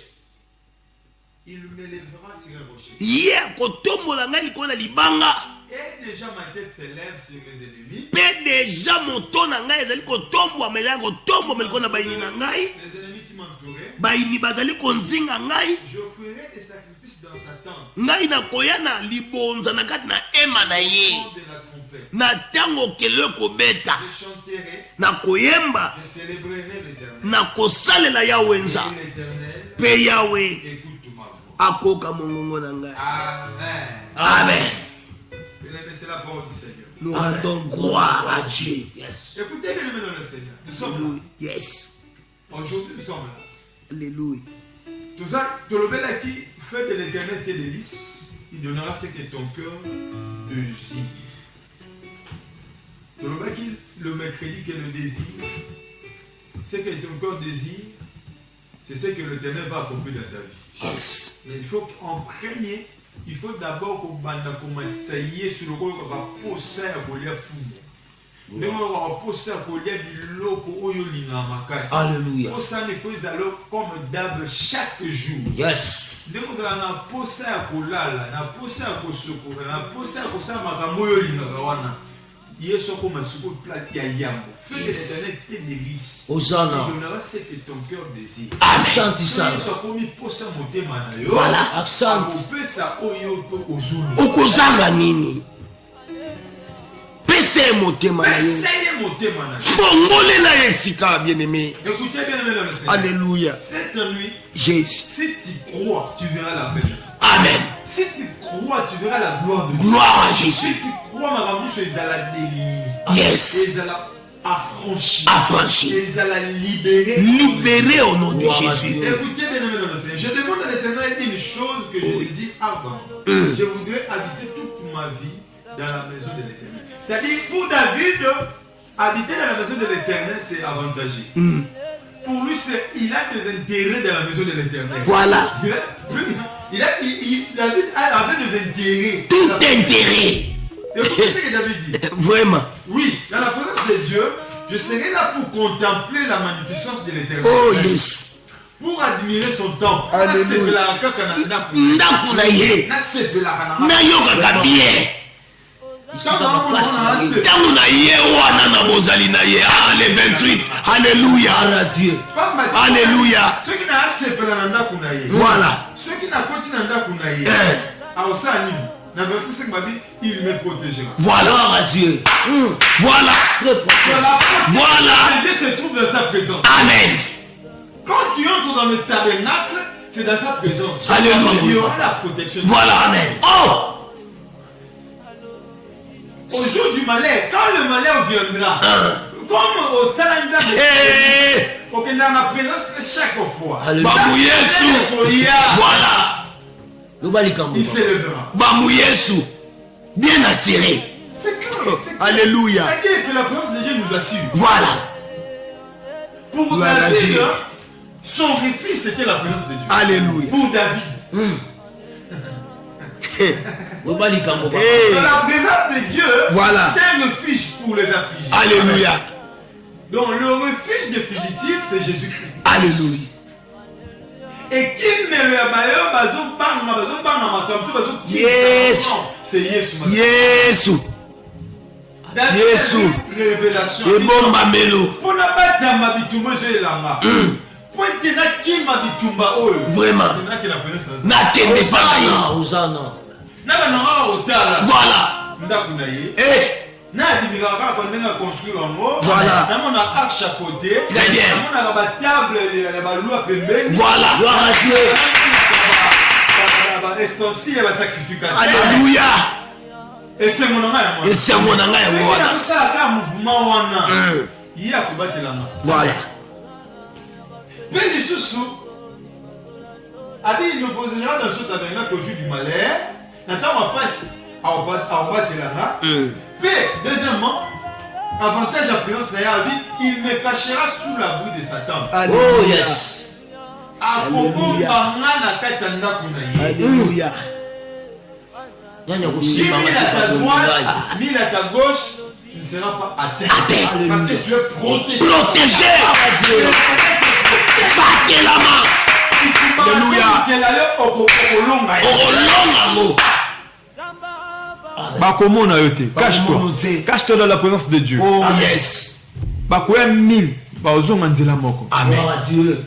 Il m'élèvera sur un rocher. Ye akotombola ngai likolo na libanga. Et déjà ma tête s'élève sur mes ennemis. Mpe deja moto na ngai ezali kotombwama ezali kotombwama likolo na bayini na ngai. Les ennemis qui m'entouraient, Bayini bazali konzinga ngai. j'offrirai des sacrifices dans sa tente. Ngai nakoya na libonza na kati na ema na ye. Au de la trompette. Na ntango kelo ekobeta Je chanterai, nakoyemba je célébrerai l'Éternel. nakosalela Yawe Et Nzambe. l'Éternel Mpe Yawe écoute ma voix. akoka mongongo na ngai. Amen. Amen. Bien-aimé, c'est la parole du Seigneur. Nous rendons gloire à Dieu. Yes. Écoutez bien, aimé dans le Seigneur. Nous sommes là. Yes. Aujourd'hui, nous sommes là. Alléluia. Tout ça, tout le bel qui fait de l'éternel tes délices, il donnera ce que ton cœur désire. Tout le bel qui, le mercredi, que le désir, ce que ton cœur désire, c'est ce que l'éternel va accomplir dans ta vie. Yes. Mais il faut qu'en premier, il faut d'abord qu'on commence à y sur le rôle qu'on va poser à Goliath fou. Nous allons poser à Goliath biloko oyo linga makasi. Alléluia. Pour ça, il faut aller comme d'hab chaque jour. Yes. Nous allons poser à Kolala, na poser à Kosoko, na poser à Kosama makambo oyo linga kawana. Yeso comme suko plat ya yambo. Fais de l'éternel tes délices. Hosanna. Il donnera ce que ton cœur désire. Asante sana. Yeso comme poser motema na yo. Voilà. Asante. Pesa oyo to ozulu. Okozanga nini? Pese motema na yo. Essayez motema na yo. Fongolela esika bien-aimé. Écoutez bien aimé dans le Seigneur. Alléluia. Cette nuit, Jésus. si tu crois, tu verras la paix. Amen. Si tu crois, tu verras la gloire de Dieu. Gloire à Si Jésus. tu crois, ma ramouche, ils allaient délire. Yes. Ils allaient affranchir. Affranchir. Ils allaient libérer. Libéré au nom de Gloire à Jésus. Dieu. Écoutez bien aimé dans le Seigneur. Je demande à l'Éternel une chose que je désire avant. Je voudrais habiter toute ma vie dans la maison de l'Éternel. C'est-à-dire, pour David, habiter dans la maison de l'Éternel, c'est avantageux. Pour lui, il a des intérêts dans la maison de l'Éternel. Voilà. David avait des intérêts. Tout intérêt. Écoutez ce que David dit. Vraiment. Oui, dans la présence de Dieu, je serai là pour contempler la magnificence de l'Éternel. Oh yes. Pour admirer son temple. Alléluia. Ndako na ye. Nayokaka bien. Ntango na ye wana na bozali na ye. Ah, le 28. Alléluia. Dieu. Alléluia. Ceux qui n'ont sepela na ndako na ye. Voilà. Ceux qui n'ont pas na ndako na ye. Aosani. Dans verset 5, il me protégera. Voilà. Gloire à Dieu. Voilà. Très profond. Voilà. Dieu se trouve dans sa présence. Amen. Quand tu entres dans le tabernacle, c'est dans sa présence. Alléluia. Il y aura la protection. Voilà. Amen. Oh. Au jour du malheur, quand le malheur viendra, comme au Salanda, au dans la présence chaque fois. Alléluia. Bamu Yesu. Voilà. Il s'élèvera. Bamu Yesu. Bien assuré. C'est clair. Alléluia. C'est-à-dire que la présence de Dieu nous assure. Voilà. Pour Gloire à David, Dieu. son refuge c'était la présence de Dieu. Alléluia. Pour David. Dans la présence de Dieu, Voilà. c'est un refuge pour les affligés. Alléluia. Donc le refuge des fugitifs, c'est Jésus-Christ. Alléluia. Et qui ne le Yes. c'est Yesu. Yesu. David Yesu. a une révélation. Ebomba melo. Pour ne pas t'aimer, bitumba je l'ama. Pour te na kima bitumba oyo. Vraiment. C'est là que la présence. Nakende pa. Hosanna. Na ba na otala. Voilà. Ndaku na ye. Eh. Na dibika ka ko ndenga construire ngo. Voilà. Na mona arc chaque côté. Très bien. Na mona ba table les ba loi pembeni. Voilà. Gloire à Dieu. Ba ustensile et ba sacrificateur. Alléluia. Et c'est mon nom. Et c'est mon nom. Voilà. C'est ça ka mouvement wana. Il a kobatela. Voilà. Mais les sous-sous, il me posera dans ce tabernacle au jour du malheur. N'attends pas passe à battre la main. Puis, deuxièmement, avantage à présence de Yahweh, il me cachera sous l'abri de Satan. Oh yes. Alléluia. Alléluia. Mille à ta droite, mille à ta gauche, tu ne seras pas atteint. Parce que tu es protégé. Protégé. Battez la main. Alléluia. Bakomona yote. Cache-toi. Cache-toi dans la présence de Dieu. Oh yes. Bakoya 1000. Bazonga nzela moko. Amen. Gloire à Dieu.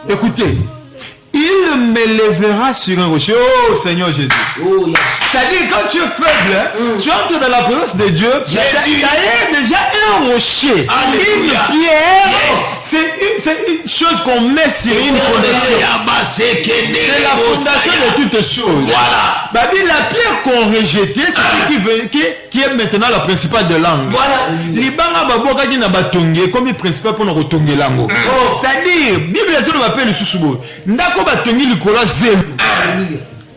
Écoutez. Il me lèvera sur un rocher. Oh Seigneur Jésus. Oh yes. C'est-à-dire quand tu es faible, tu entres dans la présence de Dieu. Jésus. Ça y est déjà un rocher. Alléluia. Une pierre. Yes. une chose qu'on met sur une fondation. C'est la fondation de toutes choses. Voilà. Babi, la pierre qu'on rejetait, c'est ce qui est maintenant la principale de langue. Voilà. Libanga baboka qui n'a pas tongé comme le principal pour nous retonguer langue. C'est-à-dire, Bible est sur le papier le sous-sous. Ndako ba tongi likola zéro.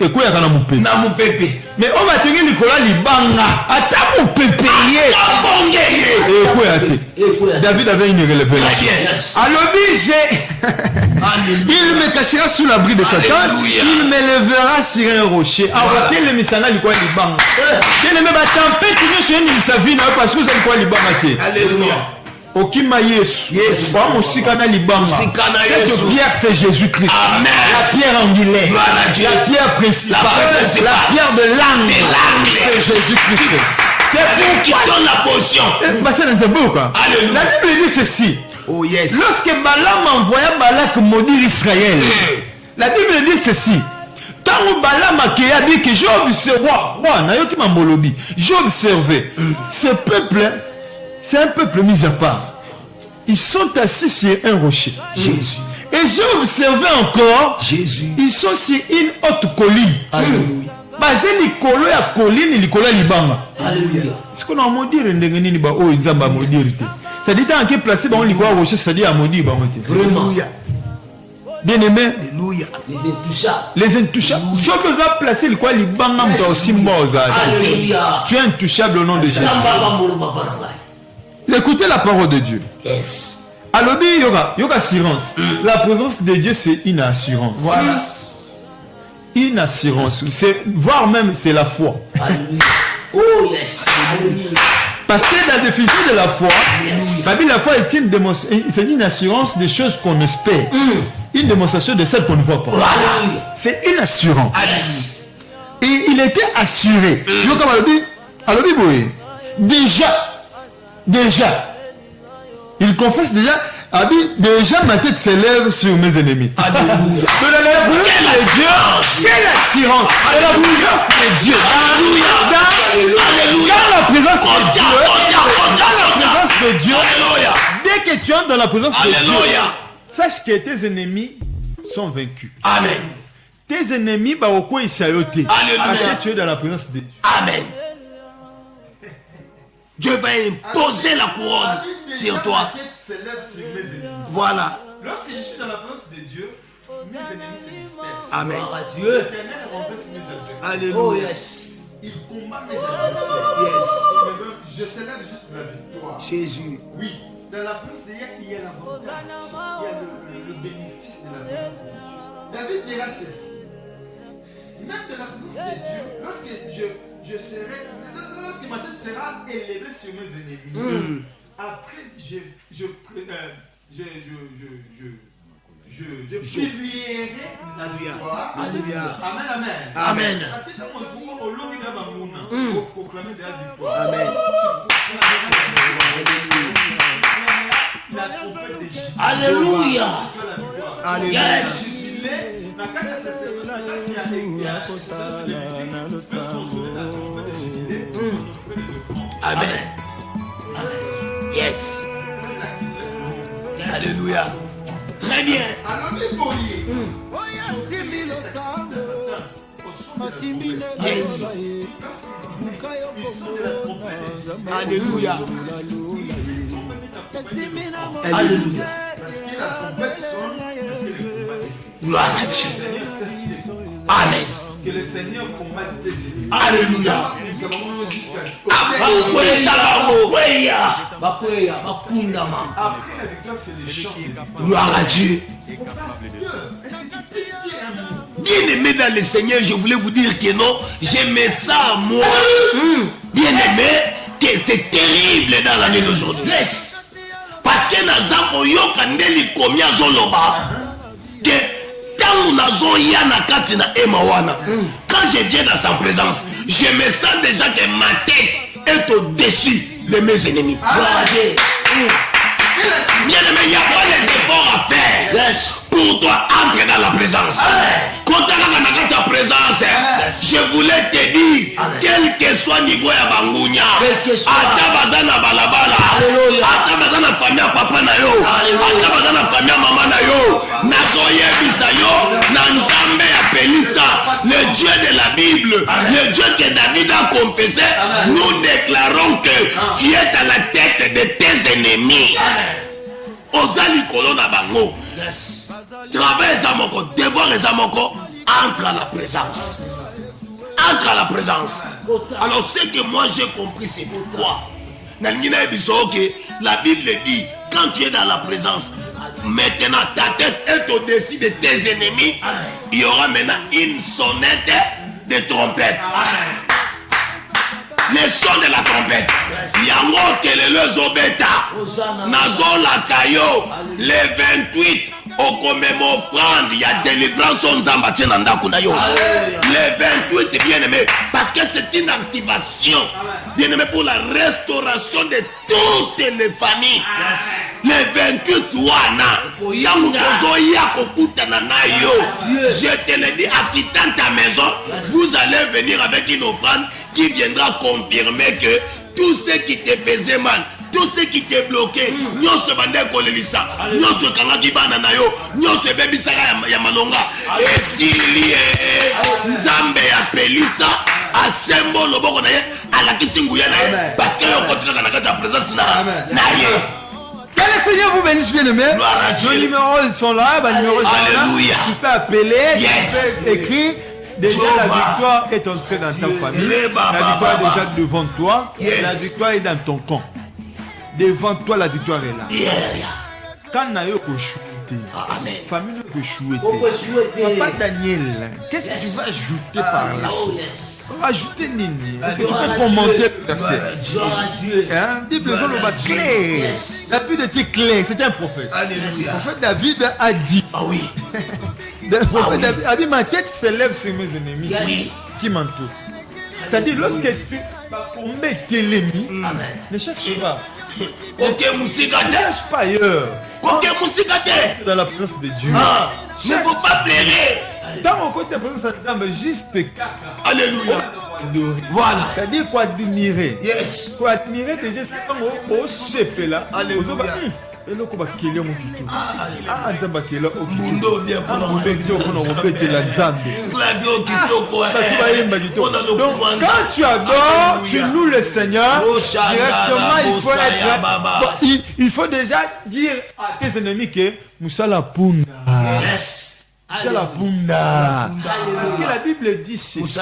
Et quoi y a mon pépé? Na mon pépé. Mais on va tenir Nicolas Libanga. Attends mon pépé. Et quoi y a-t-il? David avait une révélation. Alors il me cachera sous l'abri de Satan. Il me lèvera sur un rocher. Alors quel est le misana Nicolas Libanga? Quel est le tempête qui vient sur sa vie parce que vous avez quoi Libanga? Alléluia. Okima Yesu. Cette pierre c'est Jésus-Christ. Amen. La pierre angulaire. La pierre principale. La pierre de l'âme. C'est Jésus-Christ. C'est pour qui donne la potion. La Bible dit ceci. Oh yes. Lorsque Balaam envoya Balak maudire Israël, la Bible dit ceci. Tant Balaam a dit que j'ai observé, j'ai observé ce peuple. C'est un peuple mis à part. Ils sont assis sur un rocher. Jésus. Et j'ai observé encore. Jésus. Ils sont sur une haute colline. Alléluia. Basé Nicolo ya colline, Nicolo Libanga. Alléluia. Ce qu'on a maudire, ndengeni ba o nzamba maudire. Ça dit tant que placé ba on liko rocher, ça dit à maudire ba moté. Alléluia. Bien aimé. Alléluia. Les intouchables. Les intouchables. Si on peut placer le quoi Libanga mta aussi moza. Alléluia. Tu es intouchable au nom de Jésus. Écoutez la parole de Dieu. Yes. Alors, yoga assurance. La présence de Dieu, c'est une assurance. Voilà. Une assurance. Voire même, c'est la foi. Alléluia. Oh yes. Parce que la définition de la foi, la foi est une assurance des choses qu'on espère. Une démonstration de celles qu'on ne voit pas. Alléluia. C'est une assurance. Et il était assuré. Yoga alors, déjà, il confesse déjà, déjà ma tête s'élève sur mes ennemis. Alléluia. Mais la présence de Dieu, c'est l'assurance. Et la présence de Dieu. Alléluia. Dans la présence de Dieu, dès que tu entres dans la présence de Dieu, sache que tes ennemis sont vaincus. Amen. Tes ennemis, ils sayotent. Parce que tu es dans la présence de Dieu. Amen. Dieu va imposer la couronne sur toi. Voilà. Lorsque je suis dans la présence de Dieu, mes ennemis se dispersent. Amen. Dieu. L'Éternel renverse mes adversaires. Alléluia. Oh yes. Il combat mes adversaires. Yes. Je célèbre juste la victoire. Jésus. Oui. Dans la présence de Dieu, il y a l'avantage. Il y a le bénéfice de la présence de Dieu. David dira ceci. Même de la présence de Dieu, lorsque lorsque ma tête sera élevée sur mes ennemis, après je publierai la victoire. Alléluia. Amen, amen. Amen. Parce que quand on joue au long de la mamouna, pour proclamer de la victoire. Amen. La trompette de Jésus. Alléluia. Alléluia. Yes. Amen. Yes. Alléluia. Très bien. Yes. Alléluia. Alléluia. Gloire à Dieu. Amen. Que le Seigneur combatte tes ennemis. Alléluia. Après la victoire, c'est les chants. Gloire à Dieu. Bien aimé dans le Seigneur, je voulais vous dire que non, j'aimais ça à moi. Bien aimé, que c'est terrible dans l'année d'aujourd'hui. Yes. Parce que dans un yoka ndeli komia zoloba. Que tant nazo yana katina emawana. Quand je viens dans sa présence, je me sens déjà que ma tête est au-dessus de mes ennemis. Bien aimé, il n'y a pas les efforts à faire. Yes. Pour toi, entre dans la présence. Quand tu es dans ta présence, je voulais te dire, quel que soit le niveau de Bangunya, Ata bazana balabala, Ata bazana famille papa na yo, Ata bazana famille Le Dieu que David a confessé, nous déclarons que tu es à la tête de tes ennemis. Ozali kolona bango. Travaille les amoko, dévore les amoko, entre à la présence. Entre à la présence. Alors ce que moi j'ai compris, c'est pourquoi. La Bible dit, quand tu es dans la présence, maintenant ta tête est au-dessus de tes ennemis, il y aura maintenant une sonnette de trompette. Les sons de la trompette. Yango kelele zobeta. Nazo la kayo. Les 28. Au commémo offrande. Il y a délivrance en Zambatien Nandakunayo. Les 28 bien aimé. Parce que c'est une activation. Bien aimé pour la restauration de toutes les familles. Les 28 wana. Je te le dis, à quittant ta maison, vous allez venir avec une offrande qui viendra confirmer que tout ce qui te faisait mal, tout ce qui t'est bloqué, nous se bandons pour l'Elisa, nous se kanaki bananayo, nous se bébisaka ya malonga, et s'il y a Nzambe ya pelisa, à sembo loboko na ye, à la kisinguya na ye, parce que yo kontra kana ta présence na ye. Que le Seigneur vous bénisse bien aimé. Nos numéros sont là, Alléluia. Tu peux appeler, Yes. tu peux écrire. Déjà la victoire est entrée dans ta famille. La victoire est déjà devant toi. Yes. La victoire est dans ton camp. Devant toi, la victoire est là. Quand on a eu Amen. famille ne peut chouetter. Papa Daniel, qu'est-ce que tu vas ajouter par là? Ajouter Nini. Est-ce que tu peux commenter le verset? Bible le clair. La Bible était claire. C'était un prophète. Le prophète David a dit. Ah oui. Le prophète David a dit, ma tête s'élève sur mes ennemis qui m'entourent. C'est-à-dire, lorsque tu vas tomber tes ennemis, ne cherche pas. Ne cherche pas ailleurs. Dans la présence de Dieu. Ne faut pas plairer. Dans mon côté, la présence de Dieu, juste Alléluia. Voilà. c'est-à-dire quoi admirer. Yes. Quoi admirer déjà, c'est comme au chef là. Alléluia. Et là, comment qu'il y a mon kito. Ah, Nzamba qui est là. Mundo vient pour nous Donc, quand tu adores, tu loues le Seigneur. Directement, il faut déjà dire à tes ennemis que Moussala Punda. Moussala Punda. Parce que la Bible dit ceci.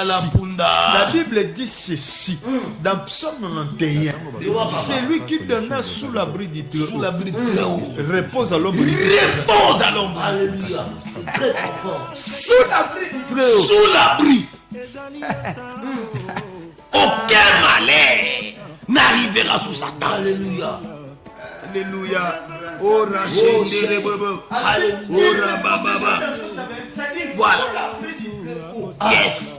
La Bible dit ceci. Dans Psaume 91. C'est lui qui demeure sous l'abri du Très-Haut. Repose à l'ombre du Très-Haut. Alléluia. Très fort. Sous l'abri du Très-Haut. Sous l'abri. Aucun malheur n'arrivera sous sa tente. Alléluia. Alléluia. Oh Rachel de Bobo. Oh Rababa. Voilà. Yes.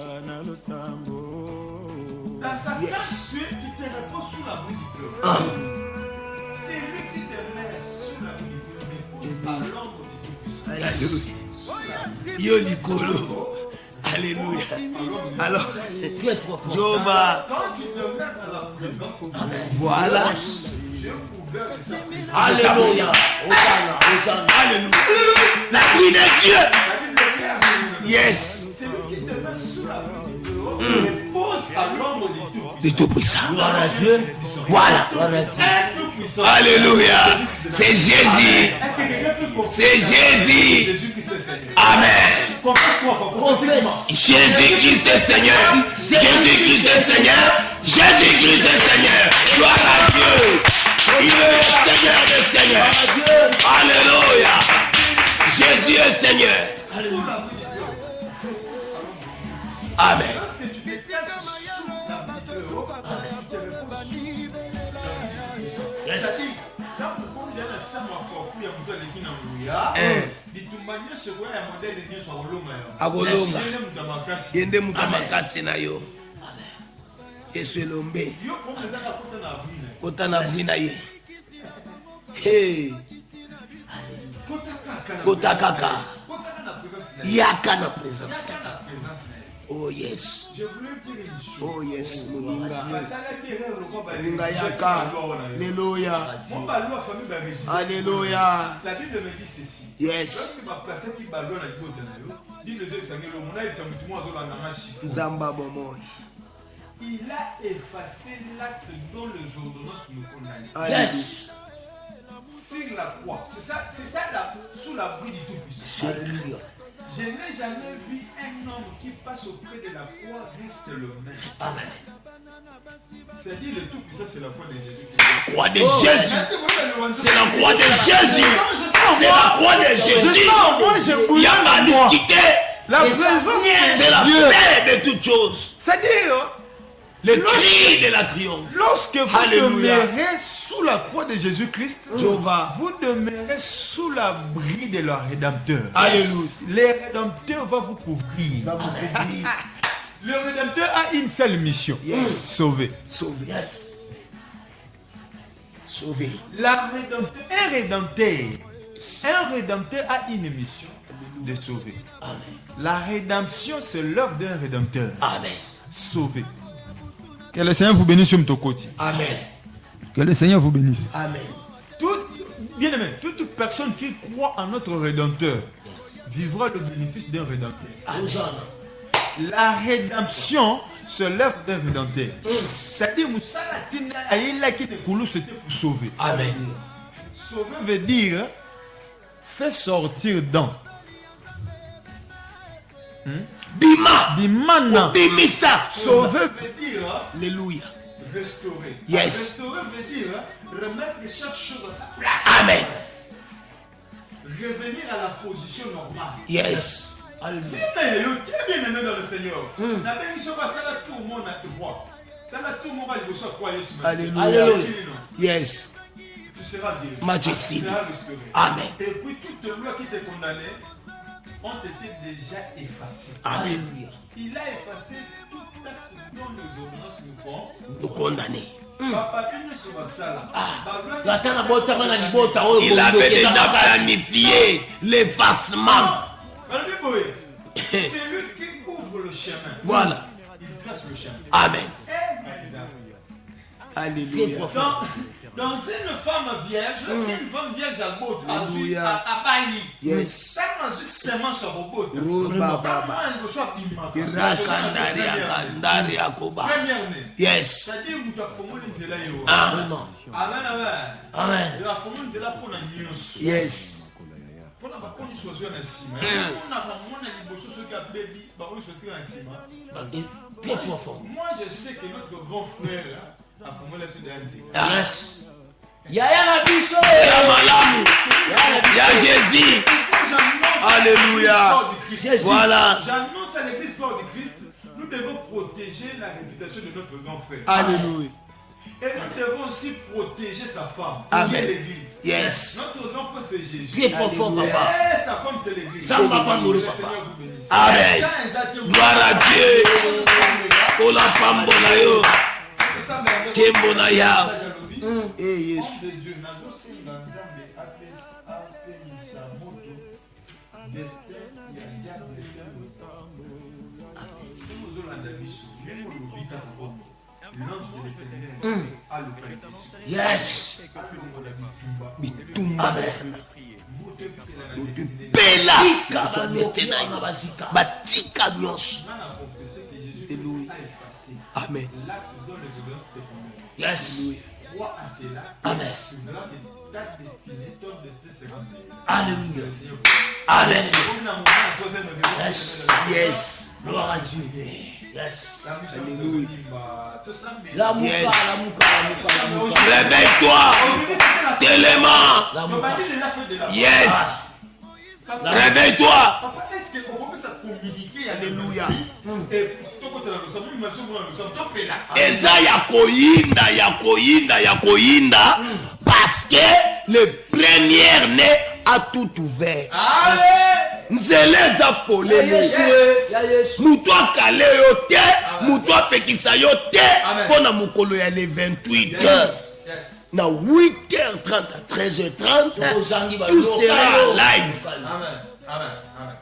Dans sa tente, tu te reposes sous l'abri du Très-Haut. C'est lui qui te met sous l'abri du Très-Haut. À l'ombre du Tout-Puissant. Yo Nicolo. Alléluia. Alors, Très profond. Jova. Quand tu demeures dans la présence, Voilà. Dieu pouvait Alléluia. Hosanna, Hosanna. Alléluia. La pluie de Dieu. Yes. C'est lui qui demeure sous l'abri du Très-Haut. Repose à l'ombre du Tout-Puissant. De Tout-Puissant. Gloire à Dieu. Voilà. Gloire à Dieu. Un Tout-Puissant. Alléluia. C'est Jésus. Est-ce que quelqu'un peut comprendre? C'est Jésus. Jésus-Christ est Seigneur. Amen. Confesse. Jésus-Christ est Seigneur. Jésus-Christ est Seigneur. Jésus-Christ est Seigneur. Gloire à Dieu. Il est Seigneur des Seigneurs. Alléluia. Jésus est Seigneur. Amen. Abolonga. Yende mukamakasi na yo. Yesu elombe. Kota na bwi na ye. Hey. Kota kaka. Yaka na présence. Oh yes. Oh yes. Muninga. Muninga yaka. Alléluia. Alléluia. La Bible me dit ceci. Yes. Lorsque Nzamba bomoy. Il a effacé l'acte dont les ordonnances nous condamnent. Yes. Sur la croix. C'est ça sous l'abri du Tout-Puissant. Alléluia. Je n'ai jamais vu un homme qui passe auprès de la croix reste le même. Amen. C'est-à-dire le Tout-Puissant, c'est la croix de Jésus. La croix de Jésus. C'est la croix de Jésus. C'est la croix de Jésus. Il n'y a pas à discuter. La présence C'est la paix de toutes choses. C'est-à-dire, Le cri de la triomphe. lorsque vous Alléluia. demeurez sous la croix de Jésus-Christ, Jéhovah. vous demeurez sous l'abri de leur Rédempteur. Alléluia. Le Rédempteur va vous couvrir. Le Rédempteur a une seule mission. Sauver. Sauvé. Yes. Sauvé. Un Rédempteur a une mission de sauver. Amen. La rédemption, c'est l'œuvre d'un Rédempteur. Amen. Sauver. Que le Seigneur vous bénisse sur Mtokoti. Amen. Que le Seigneur vous bénisse. Amen. Bien aimé, toute personne qui croit en notre Rédempteur vivra le bénéfice d'un Rédempteur. Hosanna. La rédemption, c'est l'œuvre d'un Rédempteur. C'est-à-dire, c'était pour sauver. Amen. Sauver veut dire faire sortir dans. Bima. Bimana. Bimisa. Sauver veut dire Alléluia. restaurer. Yes. Restaurer veut dire remettre chaque chose à sa place. Amen. Revenir à la position normale. Yes. Alléluia. Bien aimé dans le Seigneur. La bénédiction va ça là tout le monde a te voir. Ça là tout le monde va le voir quoi Jésus. Alléluia. Yes. Tu seras guéri. Majesty. Tu seras restauré. Amen. Et puis toutes les lois qui te condamnaient ont été déjà effacées. Amen. Alléluia. Il a effacé tout acte dont les ordonnances nous font. Nous condamner. Papa, une sur la salle. Gatana botama na libota oyo Il avait déjà planifié l'effacement. C'est lui qui ouvre le chemin. Voilà. Il trace le chemin. Amen. Alléluia. Dans une femme vierge, lorsqu'une femme vierge a beau à Bali, Yes. ça m'a juste seulement sur vos bottes. Kandaria Koba. Première année. Yes. C'est-à-dire que tu as formé les élèves. Amen. Amen, amen. Amen. Tu as formé les élèves pour la nuance. Yes. Pour la bakonne choisir un ciment. On a vraiment un liboso ce qui a bébi, bakonne choisir un ciment. Très profond. Moi, je sais que notre grand frère a formé la suite d'un tigre. Yes. Yaya na biso. Ya malamu. Ya Jésus. Alléluia. Jésus. Voilà. J'annonce à l'église corps de Christ, nous devons protéger la réputation de notre grand frère. Alléluia. Et nous devons aussi protéger sa femme. Amen. Qui est l'église. Yes. Notre grand frère c'est Jésus. Très profond, Alléluia. papa. Et sa femme c'est l'église. Ça va pas nous Le le papa. Seigneur vous bénisse. Amen. Gloire à Dieu. Ola pambola yo. Kembona ya. Eh yes. Dieu, nazosenga Nzambe apemisa moto destin ya diable soki ozolanda biso ndenge olobi kaka bomo l'ange de l'éternel aluka ekisi Yes. alongola bitumba Bitumba. moto epela na destin Pela. Tika Destin na na yo. bazika. Batika nyonso. on a confessé que Jésus Alléluia. a effacé Amen. l'acte dont les violences te condamnent. Yes. Crois à cela. Amen. Tu verras que ta destinée, ton destin sera meilleur. Alléluia. Le Seigneur vous bénisse. Amen. Comme la montagne à troisième réveil, Yes. Yes. Gloire à Dieu. Yes. la mission Alléluia. de tout ça, mais- La muka, Yes. la muka, la muka, la muka. Réveille-toi. Aujourd'hui, c'était la fête. Télément. La On muka. va dire les affaires de la fête. Yes. Papa, Réveille-toi. Papa, est-ce qu'on peut ça communiquer à Alléluia. Et tout côté là, nous sommes, nous sommes, top là. Eza ya koyinda parce que le premier né a tout ouvert. Allez! Nzela eza polele. Ya Yesu. Mutu akale yo te, mutu apekisa yo te Amen. mpo na mokolo ya le 28 heures. Yes. Yes. Na 8h30 à 13h30, Ozangi ba tout sera loka live. Amen. Amen. Amen.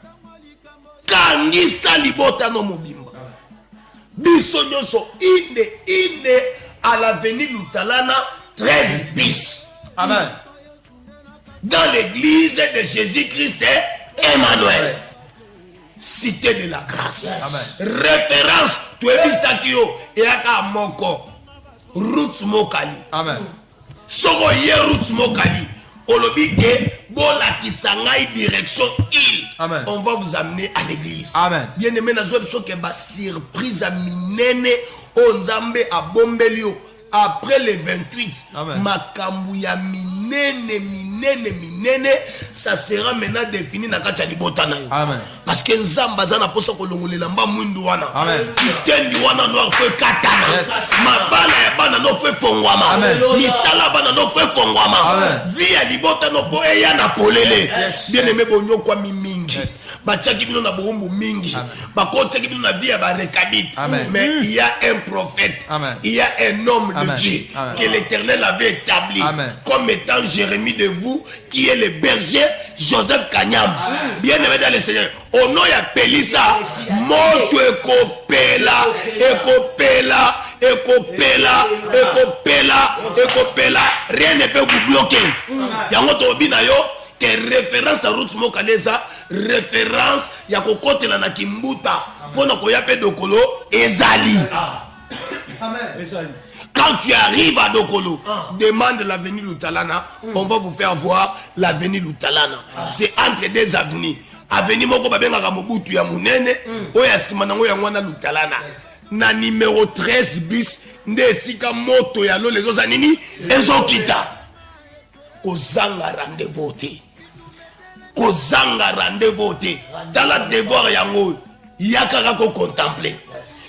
Kangisa libota no mobimba. Biso nyonso ine à l'avenue Lutalana 13 bis. Amen. Dans l'église de Jésus-Christ Emmanuel. cité de la grâce. Amen. Référence, tu es bisaki yo et aka moko Roots Mokali. Amen. Soko ye Roots Mokali. Olobi ke bola kisangai direction il. Amen. On va vous amener à l'église. Amen. Bien aimé na zo biso ke ba surprise a minene o nzambe a bombelio. Après le 28, Amen. Makambuya minene, ça sera maintenant défini na kati ya libota na yo. Amen. Parce que nzamba zana posa kolongolela mba mwindu wana. Amen. Kitendi wana no fe katana. Yes. Mabala ya bana no fe fongwama. Amen. Misala bana no fe fongwama. Amen. Via libota no fo eya na polele. Yes. Bien aimé bonyo kwa mingi. Yes. Bachaki bino na boumbu mingi. Amen. Bakotaki bino na via ba rekabit. Amen. Mais il y a un prophète. Amen. Il y a un homme Amen. de Dieu Amen. que l'Éternel avait établi Amen. comme étant Jérémie de vous, qui est le berger Joseph Kanyam. Bien aimé dans le Seigneur. Au nom ya Pelisa, moto ekopela, rien ne peut vous bloquer. Yango to bina yo que référence à Roots Mokaleza, référence ya kokotela na kimbuta, pona koya pe dokolo ezali. Quand tu arrives à Dokolo, demande l'avenue Lutalana, on va vous faire voir l'avenue Lutalana. C'est entre deux avenues. Avenue Moko Babenga Mobutu ya Munene, Oya Simanango ya Mwana Lutalana. Na numéro 13 bis, nde sika moto ya lo les autres anini, ezokita. Kozanga rendez-vous te. Kozanga rendez-vous te. Dans la devoir yango, yakaka ko contempler.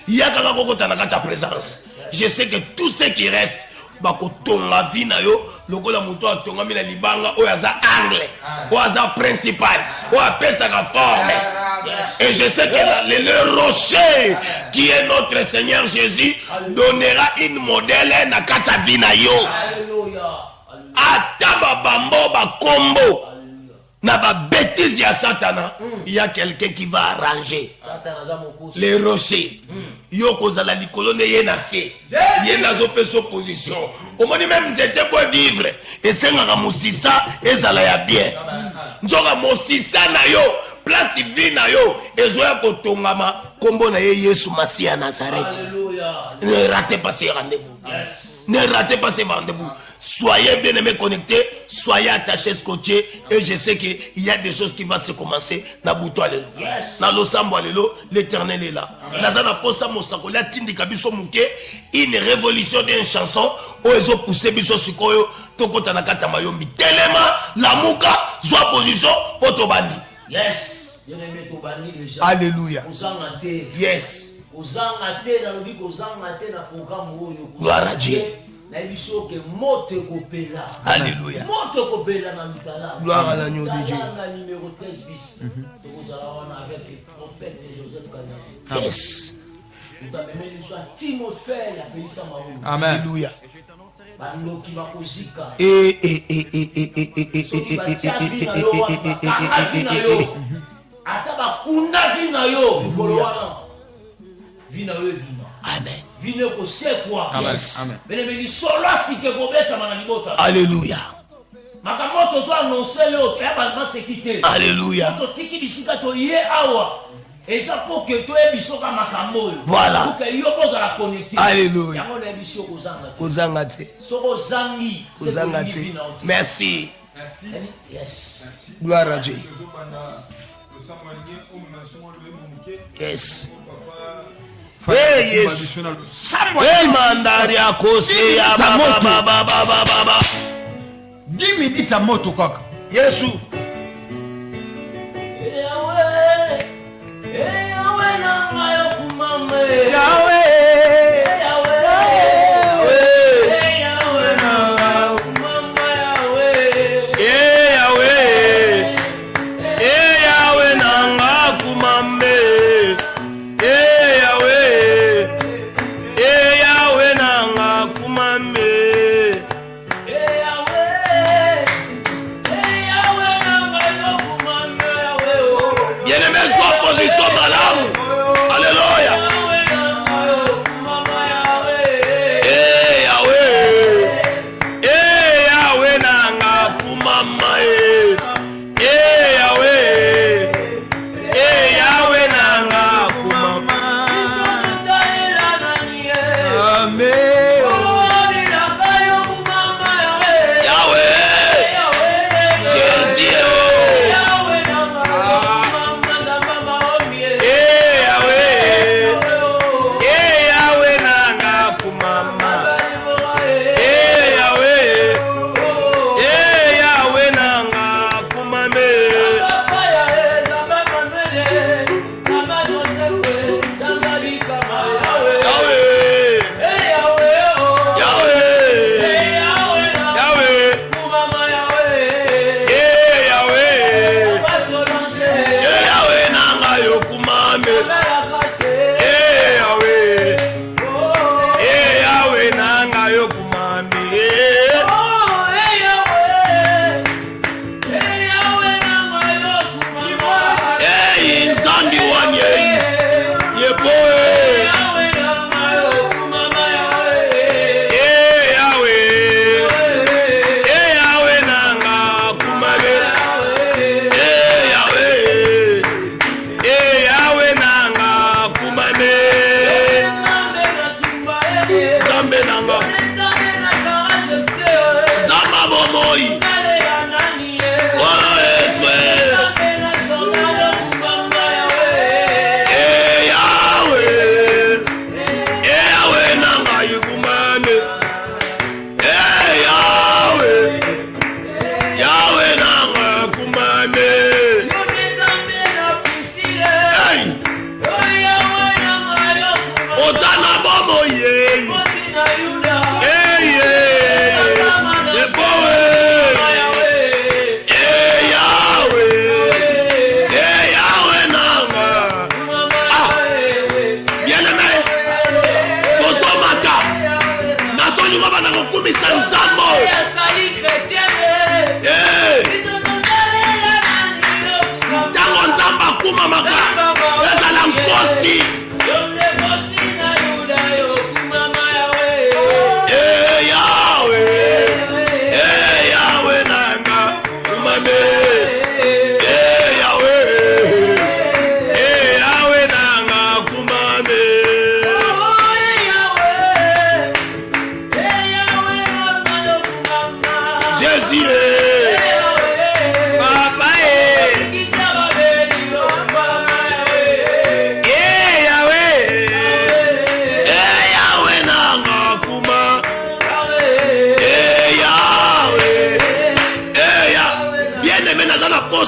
Yakaka ko kotana ta présence. Je sais que tout ce qui reste, bakotonga vie na yo, lokola muto atonga mina libanga, oyaza angle, oyaza principal, oyaza sa forme. Et je sais que le rocher qui est notre Seigneur Jésus donnera une modèle na kata vie na yo. Ata babambo bakombo. Na ba bêtise ya Satana, il y a quelqu'un qui va arranger les rochers. Yo kozala likolo ne ye na se. Ye na zo pe so position. Au moins même j'étais pour vivre et senga musisa ezala ya bien. Njoka musisa na yo, place vie na yo ezoya kotongama kombo na ye Yesu Masia Nazareth. Ne ratez pas ces rendez-vous. Ne ratez pas ces rendez-vous. Soyez bien aimés connectés, soyez attachés, scotchés, et je sais qu'il y a des choses qui vont se commencer. Na buto alelo, na losambo alelo, l'Éternel est là. Nazana posa mosakola tindi kabiso muke, une révolution d'une chanson, oezo poussé biso sikoyo, toko tanakata mayombi. Telema, la muka, zwa position, potobandi. Yes, bien aimé Tobani déjà. Alléluia. Yes. Gloire à Dieu. Alléluia. Gloire à l'agneau de Dieu. Yes. Amen. Alléluia. Amen. Alléluia. Alléluia. Voilà. Alléluia. Merci. Gloire à Dieu. Yes. Hey, yes. Hey, mandaria kose ya baba. 10 minutes à moto kaka. Yesu. kumamaka ezala nkosi Yahweh nanga kumame Yahweh nanga kumame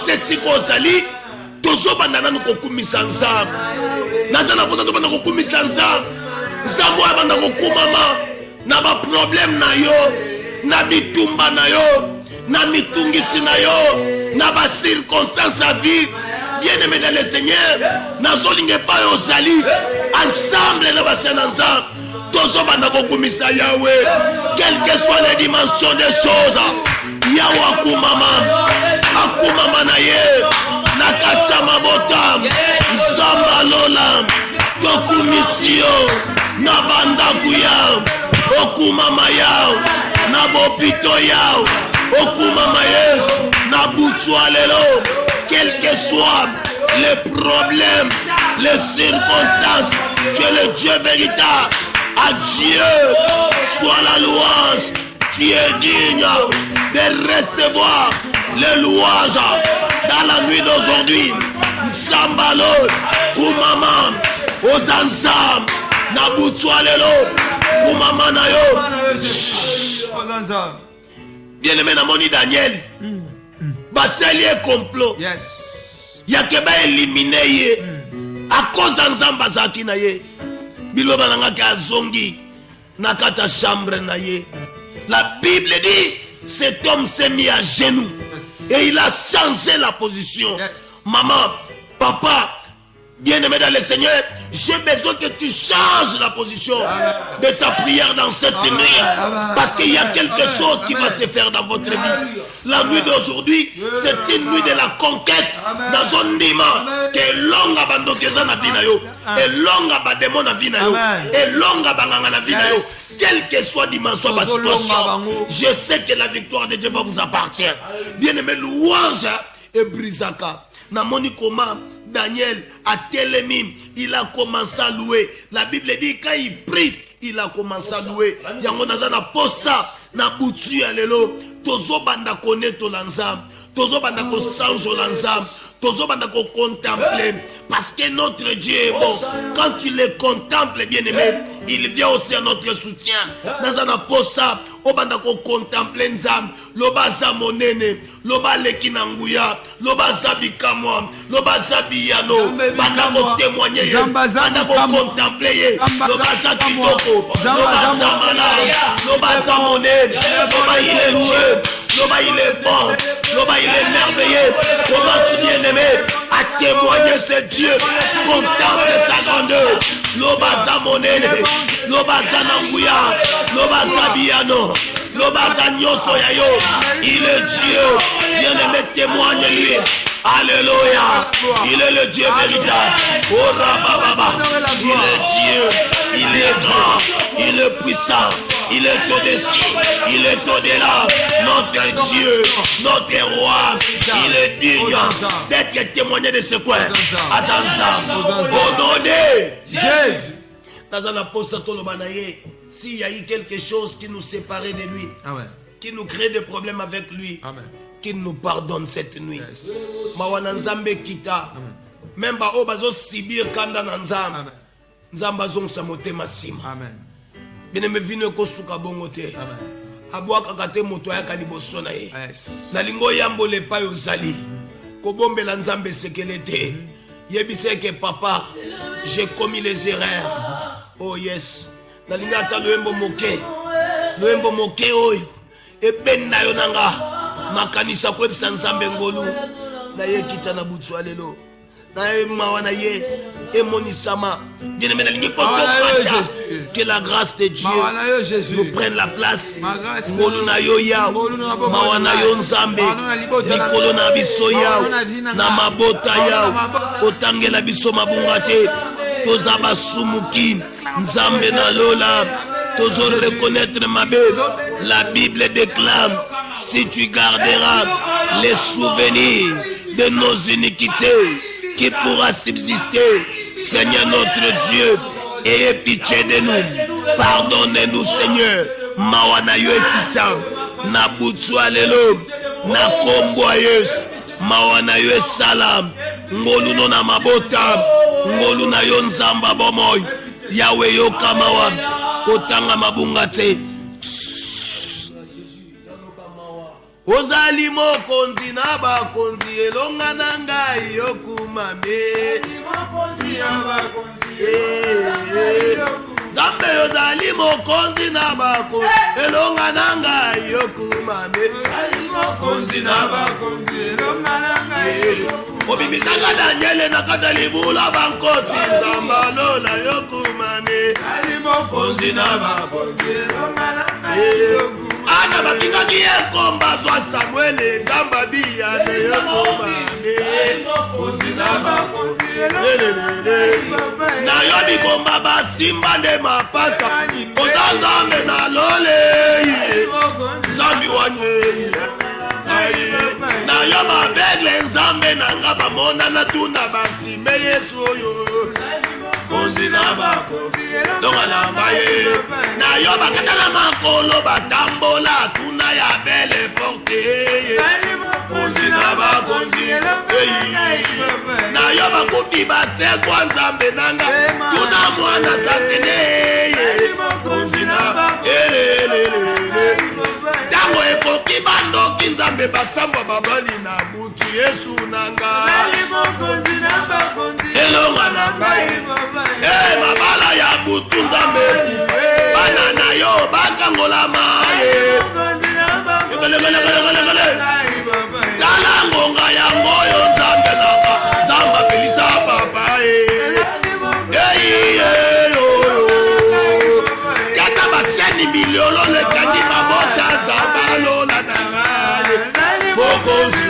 Jésus kozali tozobanda nanu kokumisa nzambe nazana poza tobanda kokumisa nzambe nzambe oyo abanda kokumama na baproblème na yo na bitumba na yo na mitungisi na yo na bacirconstance ya vie bien aimé dans le Seigneur nazolinga epai ozali ensemble na base na nzambe tozobanda kokumisa Yahweh quelle que soit les dimensions des choses Yahweh akumama na ye na kati ya mabota nzamba lola tokumisi yo na bandaku yao okumama yao na bopito yao okumama ye na butwa lelo quel que soit les problèmes les circonstances que le Dieu véritable à Dieu soit la louange tu es digne de recevoir les louanges dans la nuit d'aujourd'hui. Sambalo, Kumama, Ozansam, Nabutsualelo, Kumama Nayo. Bien aimé Namoni Daniel, Baselier complot. Yes. Yakeba éliminé à cause d'Anzamba Zaki Naye. Biloba Nangaka Zongi, Nakata chambre Naye. La Bible dit cet homme s'est mis à genoux. Et il a changé la position. Yes. Maman, papa, bien-aimé dans le Seigneur, j'ai besoin que tu changes la position de ta prière dans cette nuit. Parce qu'il y a quelque chose qui va se faire dans votre vie. La nuit d'aujourd'hui, c'est une nuit de la conquête. Dans un dimanche, que longue abandonne na vie na yo, et longue abandonne na vie na yo, et longue abandonne na vie na yo. Quelle que soit dimension de situation, je sais que la victoire de Dieu va vous appartenir. Bien-aimé, louange et brisaka. Namoni comment Daniel a télémim, il a commencé à louer. La Bible dit quand il prie, il a commencé à louer. Yango nazana posa na butu alelo. Tozo banda koneto lanzam, tozo banda ko sanjo lanzam, tozo banda ko contempler. Parce que notre Dieu est bon. Quand tu le contemples, bien aimé, il vient aussi à notre soutien. Nazana posa, obanda ko contempler nzam, loba za monene, loba lekinanguya, loba za bikamwa, loba za biyano, banda ko témoigner, banda ko contempler, loba za kitoko, loba za mala, loba za monene, loba il est Dieu, loba il est bon, loba il est merveilleux. Comment ce bien-aimé à témoigner ce Dieu, contemple sa grandeur, loba za monene, loba za nanguya, loba za biyano, loba za nyoso ya yo, il est Dieu, bien-aimé témoigne lui. Alléluia, il est le Dieu véritable. Oh Rabababa, il est Dieu, il est grand, il est puissant, il est au-dessus, il est au-delà. Notre Dieu, notre roi, il est digne d'être témoigné de ce coin. Azanza, au nom de Jésus. S'il y a eu quelque chose qui nous séparait de lui, qui nous crée des problèmes avec lui, qu'il nous pardonne cette nuit. Mawana Nzambe kita. Même ba obazo sibir kanda na Nzambe. Nzamba zong samote masima. Amen. Bene me vino ko suka bongote. Amen. Abwaka kate moto ya kaliboso na ye. Na lingo yambo le pa yozali. Ko bombela Nzambe sekelete. Yebise ke papa, j'ai commis les erreurs. Oh yes. Na linga ta loembo moke. Loembo moke oyo. E ben na yo nanga. Makanisa kwebisa Nzambe ngolu na ye kita na butsu alelo Que la grâce de Dieu nous prenne la place. Ngoluna yo yao, mawana yo nzambe, likolo na biso yao, na mabota yao, otangela biso mabungate, toza basumuki, nzambe na lola, tozo reconnaître ma bête. La Bible déclame, si tu garderas les souvenirs de nos iniquités, qui pourra subsister, Seigneur notre Dieu, ayez pitié de nous, pardonnez-nous Seigneur, mawana yo ekita, na butswa lelo, na kombo Yesu, mawana yo salam, ngolu no na mabota, ngolu na yo nzamba bomoy, Yahweh yo kamawa, kotanga mabunga te. Ozali mokonzi na bakonzi elonga na ngai yokumame Nzambe ozali mokonzi na bakonzi elonga na ngai yokumame Obibisaka Daniele na kata libula bankosi nzamba lola yokumame mokonzi na bakonzi elonga na ngai Ana bakingaki ekomba zwa Samuel nzamba biya ne yokomame konzina na yo bikomba basimba nde mapasa oza nzambe na lole nzambi wanye na yo babegle nzambe na nga bamonana tuna bantime Yesu oyo konzina bakonzi longa na maye na yo bakatana makolo batambola tuna ya belle porte konzina bakonzi na yo bakufi basekwa nzambe nanga tuna mwana satene konzina tango ekoki bandoki nzambe basamba babali na butu Yesu nanga elonga na ngai mabala ya butu nzambe bana na yo bakangola maye tala ngonga ya ngoyo nzambe nanga nzamba pelisa papa kata baseni biliolo lekandi mabota zabalola nangaye bokozi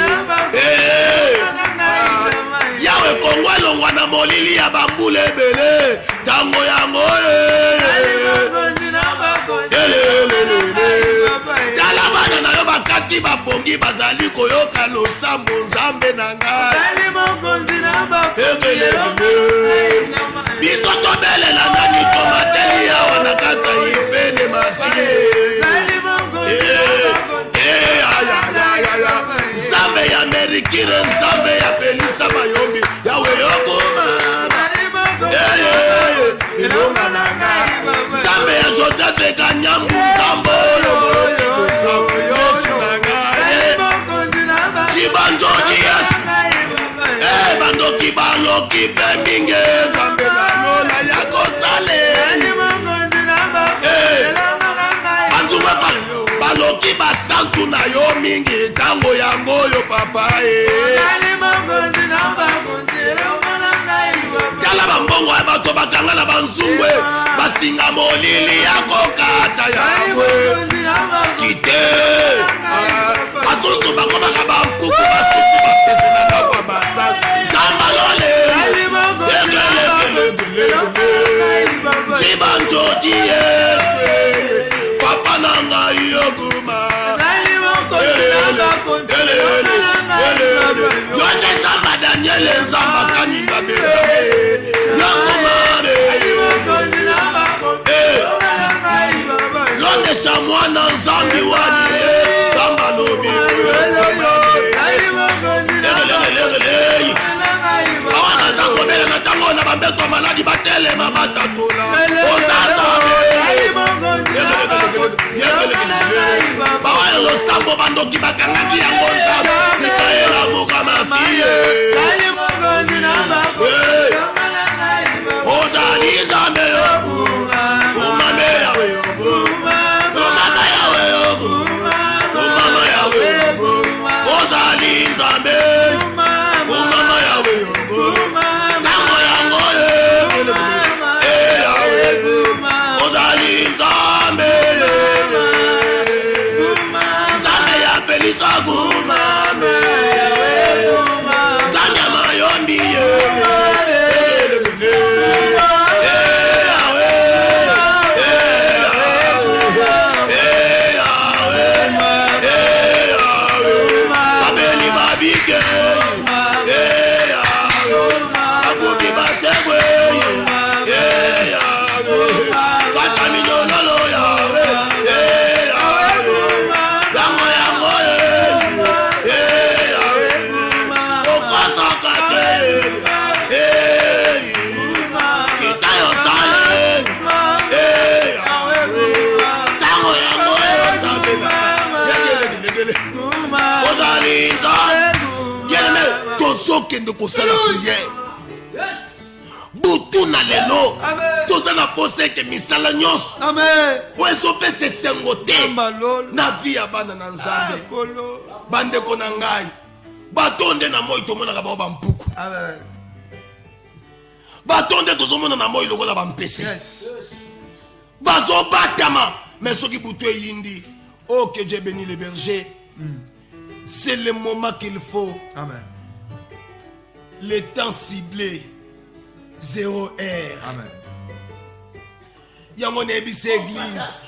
Yawe kongwelongwa na molili ya bambule ebele tango yango tala bana na yo bakati bapongi bazali koyoka losambo nzambe na ngai biso tobelela nani tomateli yawa na kata ipene masie nzambe ya merikire nzambe ya pelisa mayombi yawe yokoma nzambe ya Joseph Kanyambu nzambe kibanjoji Yesu bandoki baloki peminge nzambe na lola ya kosale banzuma baloki basantu na yo mingi tango yango yo papa tala bambongo ya bato bakanga na banzungwe basinga molili ya kokata yango kite basusu bakomaka bampuku basusu bapese na ngakwa basantu nzamba lole cibanjoti Yesu papa na ngai yokuma yote nzamba Daniele nzamba kaninga bebe yokumare londesha mwana nzambi wani nzamba lobi awana zakobela na tango na bambeto maladi batelema batatola bawaye losambo bandoki bakangaki yango nzambe sikaela muka mafie ozali nzambe yoku umame yawe yoku umama yawe yoku umama yawe yoku ozali nzambe umama yawe yoku Kende kosala prière butu na lelo toza na pose ke misala nyonso oyo ezopesa esengo te na vi ya bana na nzambe. Bandeko na ngai bato nde na moi tomonaka bao bampuku, bato nde tozomona na moi lokola bampese bazobatama. Mais soki butu eyindi, oh que Dieu bénit les bergers, c'est le moment qu'il faut. Amen. Le temps ciblé, 0 heure. Amen. Yango nebisi église.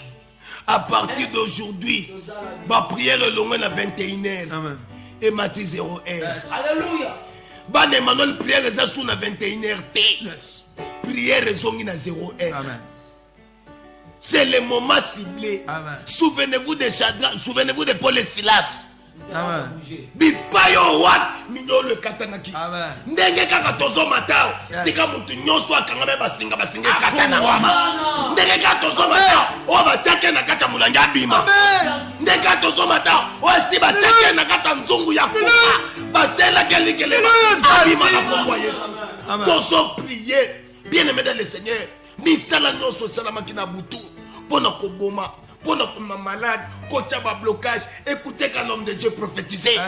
À partir d'aujourd'hui, ma prière est longue à 21h. Amen. Et mati 0 heure. Alléluia. Ban Emmanuel prière est sous na 21h T. Prière est zongi na 0 heure. Amen. C'est le moment ciblé. Amen. Souvenez-vous de Shadrach, souvenez-vous de Paul et Silas. Amen. Bipayo wat minyo le katanaki. Amen. Ndenge kaka tozo matao. Tika mutu nyonso akanga me basinga katana mama. Ndenge kaka tozo matao. O ba chake na kata mulanga bima. Ndenge kaka tozo matao. O si ba chake na kata nzungu ya kufa. Basela kelikele bima na kombo Yesu. Tozo prier. Bien-aimé dans le Seigneur. Misala nyonso salama kina butu. Pona koboma. Pour nos malades, blocage, écoutez qu'un homme de Dieu prophétisait,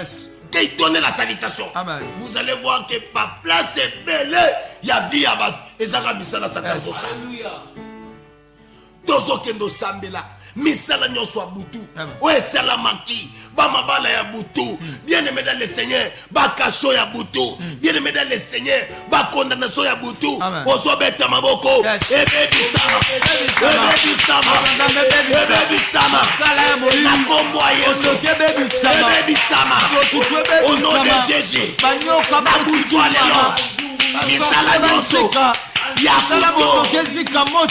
qu'il donnait la salutation. Amen. Vous allez voir que par place est belle, il y a vie à battre. Et ça va misala sa carrière. Alléluia. Tozo kendo sambela, misala nyonso abutu. Ouais, salamaki, bamabala ya butu. Bien aimé dans le Seigneur, bakacho ya butu. Bien aimé dans le Seigneur, bakondamnation ya butu. Ozo beta maboko. Ebebi sama. Ebebi sama. Ebebi sama. Na kombo Yesu. Ebebi sama. Au nom de Jésus. Na butu alelo. Misala nyonso. Ya butu.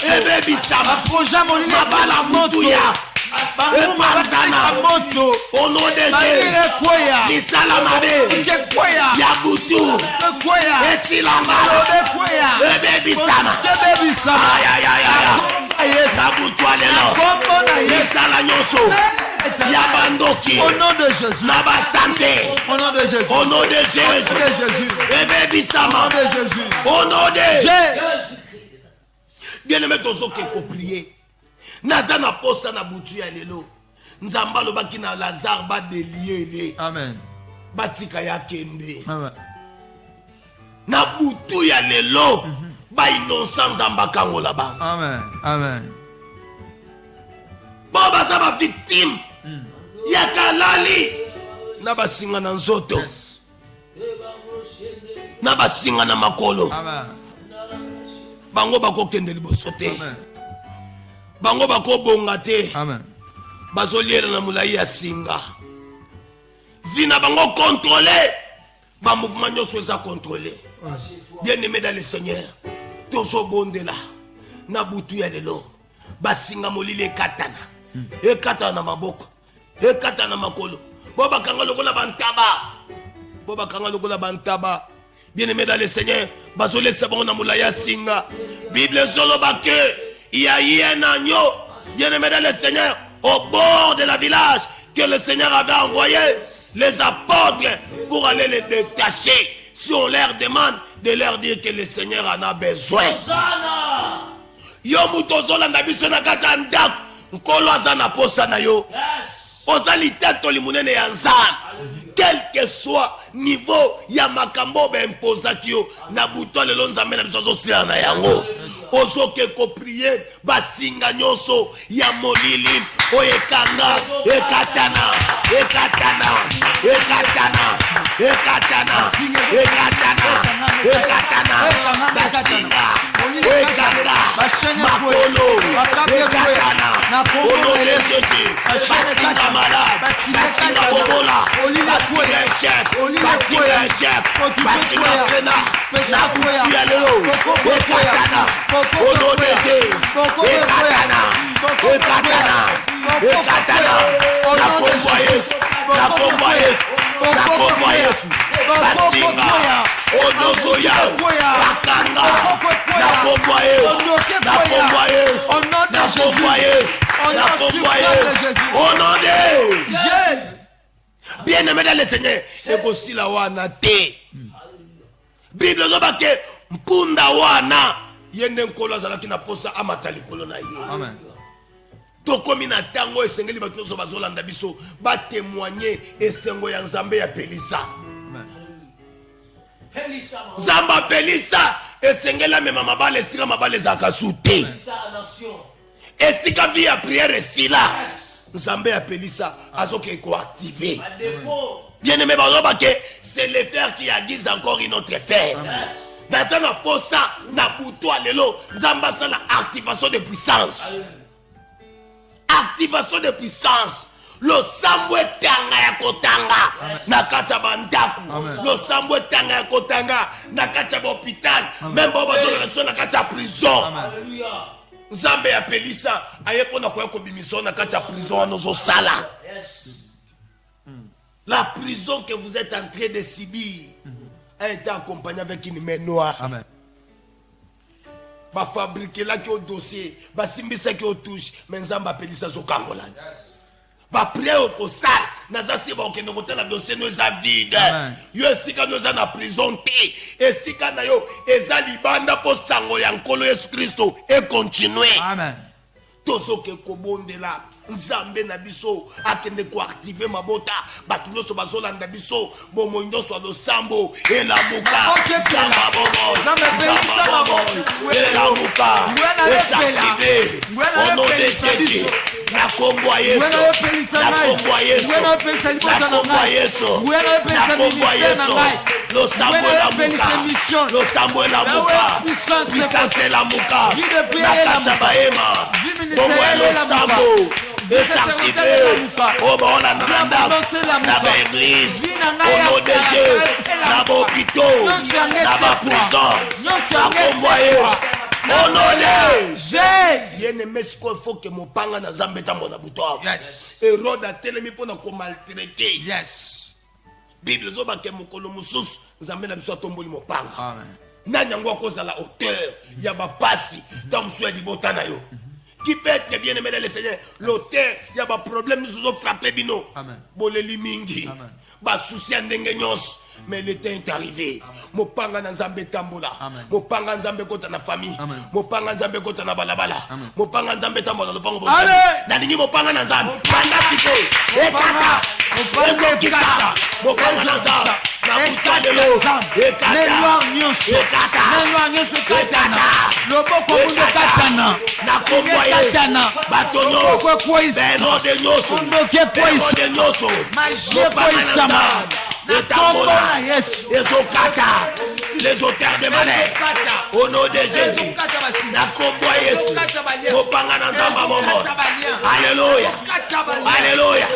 Ebebi sama. Mabala butu ya. Au nom de Jésus, Misala Mabe, Yabutu, Esilambala, Ebebi Sama, Yabutu Alelo, Misala Nyoso, Yabandoki, Au nom de Jésus. Naba Santé, Au nom de Jésus. au nom de Jésus, Ebebi Sama, Au nom de Jésus. au nom de Jésus. Bien-aimé tozo ke ko prier. Naza na posa na butu ya lelo. Nzamba lobaki na Lazare ba delier. Amen. Batika ya kende. Amen. Na butu ya lelo. Ba innocent nzamba kango là-bas. Amen. Amen. Bo baza ba victime. Ya kalali. Na basinga na nzoto. Yes. Na basinga na makolo. Amen. Bango bako kende liboso te. Amen. Bango bako bonga te. Amen. Bazoliera na mulai ya singa. Vina bango contrôler. Ba mouvement nyonso eza contrôler. Bien aimé dans le Seigneur. Tozo bondela. Na butu ya lelo. Basinga molile katana. Ekatana na maboko. Ekatana na makolo. Boba kanga lokola bantaba. Boba kanga lokola bantaba. Bien aimé dans le Seigneur. Bazole sabon na mulai ya singa. Bible solo baké. Il y a eu un agneau, bien aimé dans le Seigneur, au bord de la village, que le Seigneur avait envoyé les apôtres pour aller les détacher. Si on leur demande de leur dire que le Seigneur en a besoin. Yo mutozola na biso na kata ndak, nkolo azana posa na yo. Ozali teto limunene ya nzambe. Quel que soit niveau ya makambo be imposaki yo na buto lelo nzambe na biso zosila na yango. Ozoke ko prier basinga nyonso ya molili oyekanga ekatana ekatana ekatana ekatana ekatana ekatana basinga ekatana makolo ekatana ololeseki basinga malade basinga bobola basinga échec basinga échec basinga pena na butu ya lelo ekatana ololese ekatana ekatana ekatana na kombo ya Yesu na kombo ya Yesu na kombo ya Yesu basinga onozoya bakanga na kombo ya Yesu na kombo ya Yesu na kombo ya Yesu na kombo ya Yesu au nom de Jésus. Bien-aimé dans le Seigneur, ekosila wana te. Bible zobake mpunda wana yende nkolo azalaki na posa amata likolo na ye. Amen. Tokomi na tango esengeli bato nyonso bazolanda biso batémoigner esengo ya Nzambe ya Pelisa. Nzambe apelisa esengeli amema mabale esika mabale ezalaka su te. Esika vi ya prière esila Nzambe apelisa azoke koactiver. Bien-aimé bazobake c'est le fer qui aiguise encore une autre fer. Dans un posa na buto alelo Nzamba sa la activation de puissance. Activation de puissance. Lo sambo tanga ya kotanga na kacha bandaku. Lo sambo tanga ya kotanga na kacha hôpital. Même bobo na kacha prison. Alléluia. Nzambe ya pelisa ayepona kwa kobimisa na kacha prison nozo sala. La prison que vous êtes en train de subir a été accompagnée avec une main noire. Amen. Ba fabriquer là qui au dossier, ba simbisa qui au touche, mais Nzamba pelisa zo kangola. Ba prier au sal, naza si ba okende kotala dossier no za vide. Yo esika no za na prison te, esika na yo eza libanda po sango ya nkolo Yesu Kristo e continuer. Amen. Tozo ke kobondela Nzambe na biso akende ko activer mabota bato nyonso bazolanda biso bomo nyonso alo sambo elamuka Nzamba bomo elamuka esactiver au nom de Jésus na kombo ya Yesu na kombo ya Yesu na kombo ya Yesu na kombo ya Yesu lo sambo elamuka lo sambo elamuka puissance elamuka na kata baema bomo lo sambo désactiver au bon la église au nom de Jésus na hôpitaux na prison na convoyer au nom de Jésus. Bien-aimé, il faut que mon panga na Nzambe tambo na buto. Hérode a telemi pona ko maltraiter. Yes. Bible zo ba ke mokolo mususu Nzambe na biso tomboli mo panga. Amen. Nani yango akozala auteur ya bapasi tam so ya libota na yo. Qui peut être bien aimé dans le Seigneur, l'auteur, il y a des problèmes, nous avons frappé bino. Boleli mingi, ba souci ndenge nyos, mais le temps est arrivé. Mo panga na Nzambe tambola, mo panga Nzambe kota na famille, mo panga Nzambe kota na balabala, mo panga Nzambe tambola lo pango. Na ningi mo panga na Nzambe, panga siko, ekata, mo panga kikata, mo panga na Nzambe. Les auteurs de malheur au nom de Jésus na kombo Yesu opanga na Nzamba momo. Alléluia, alléluia,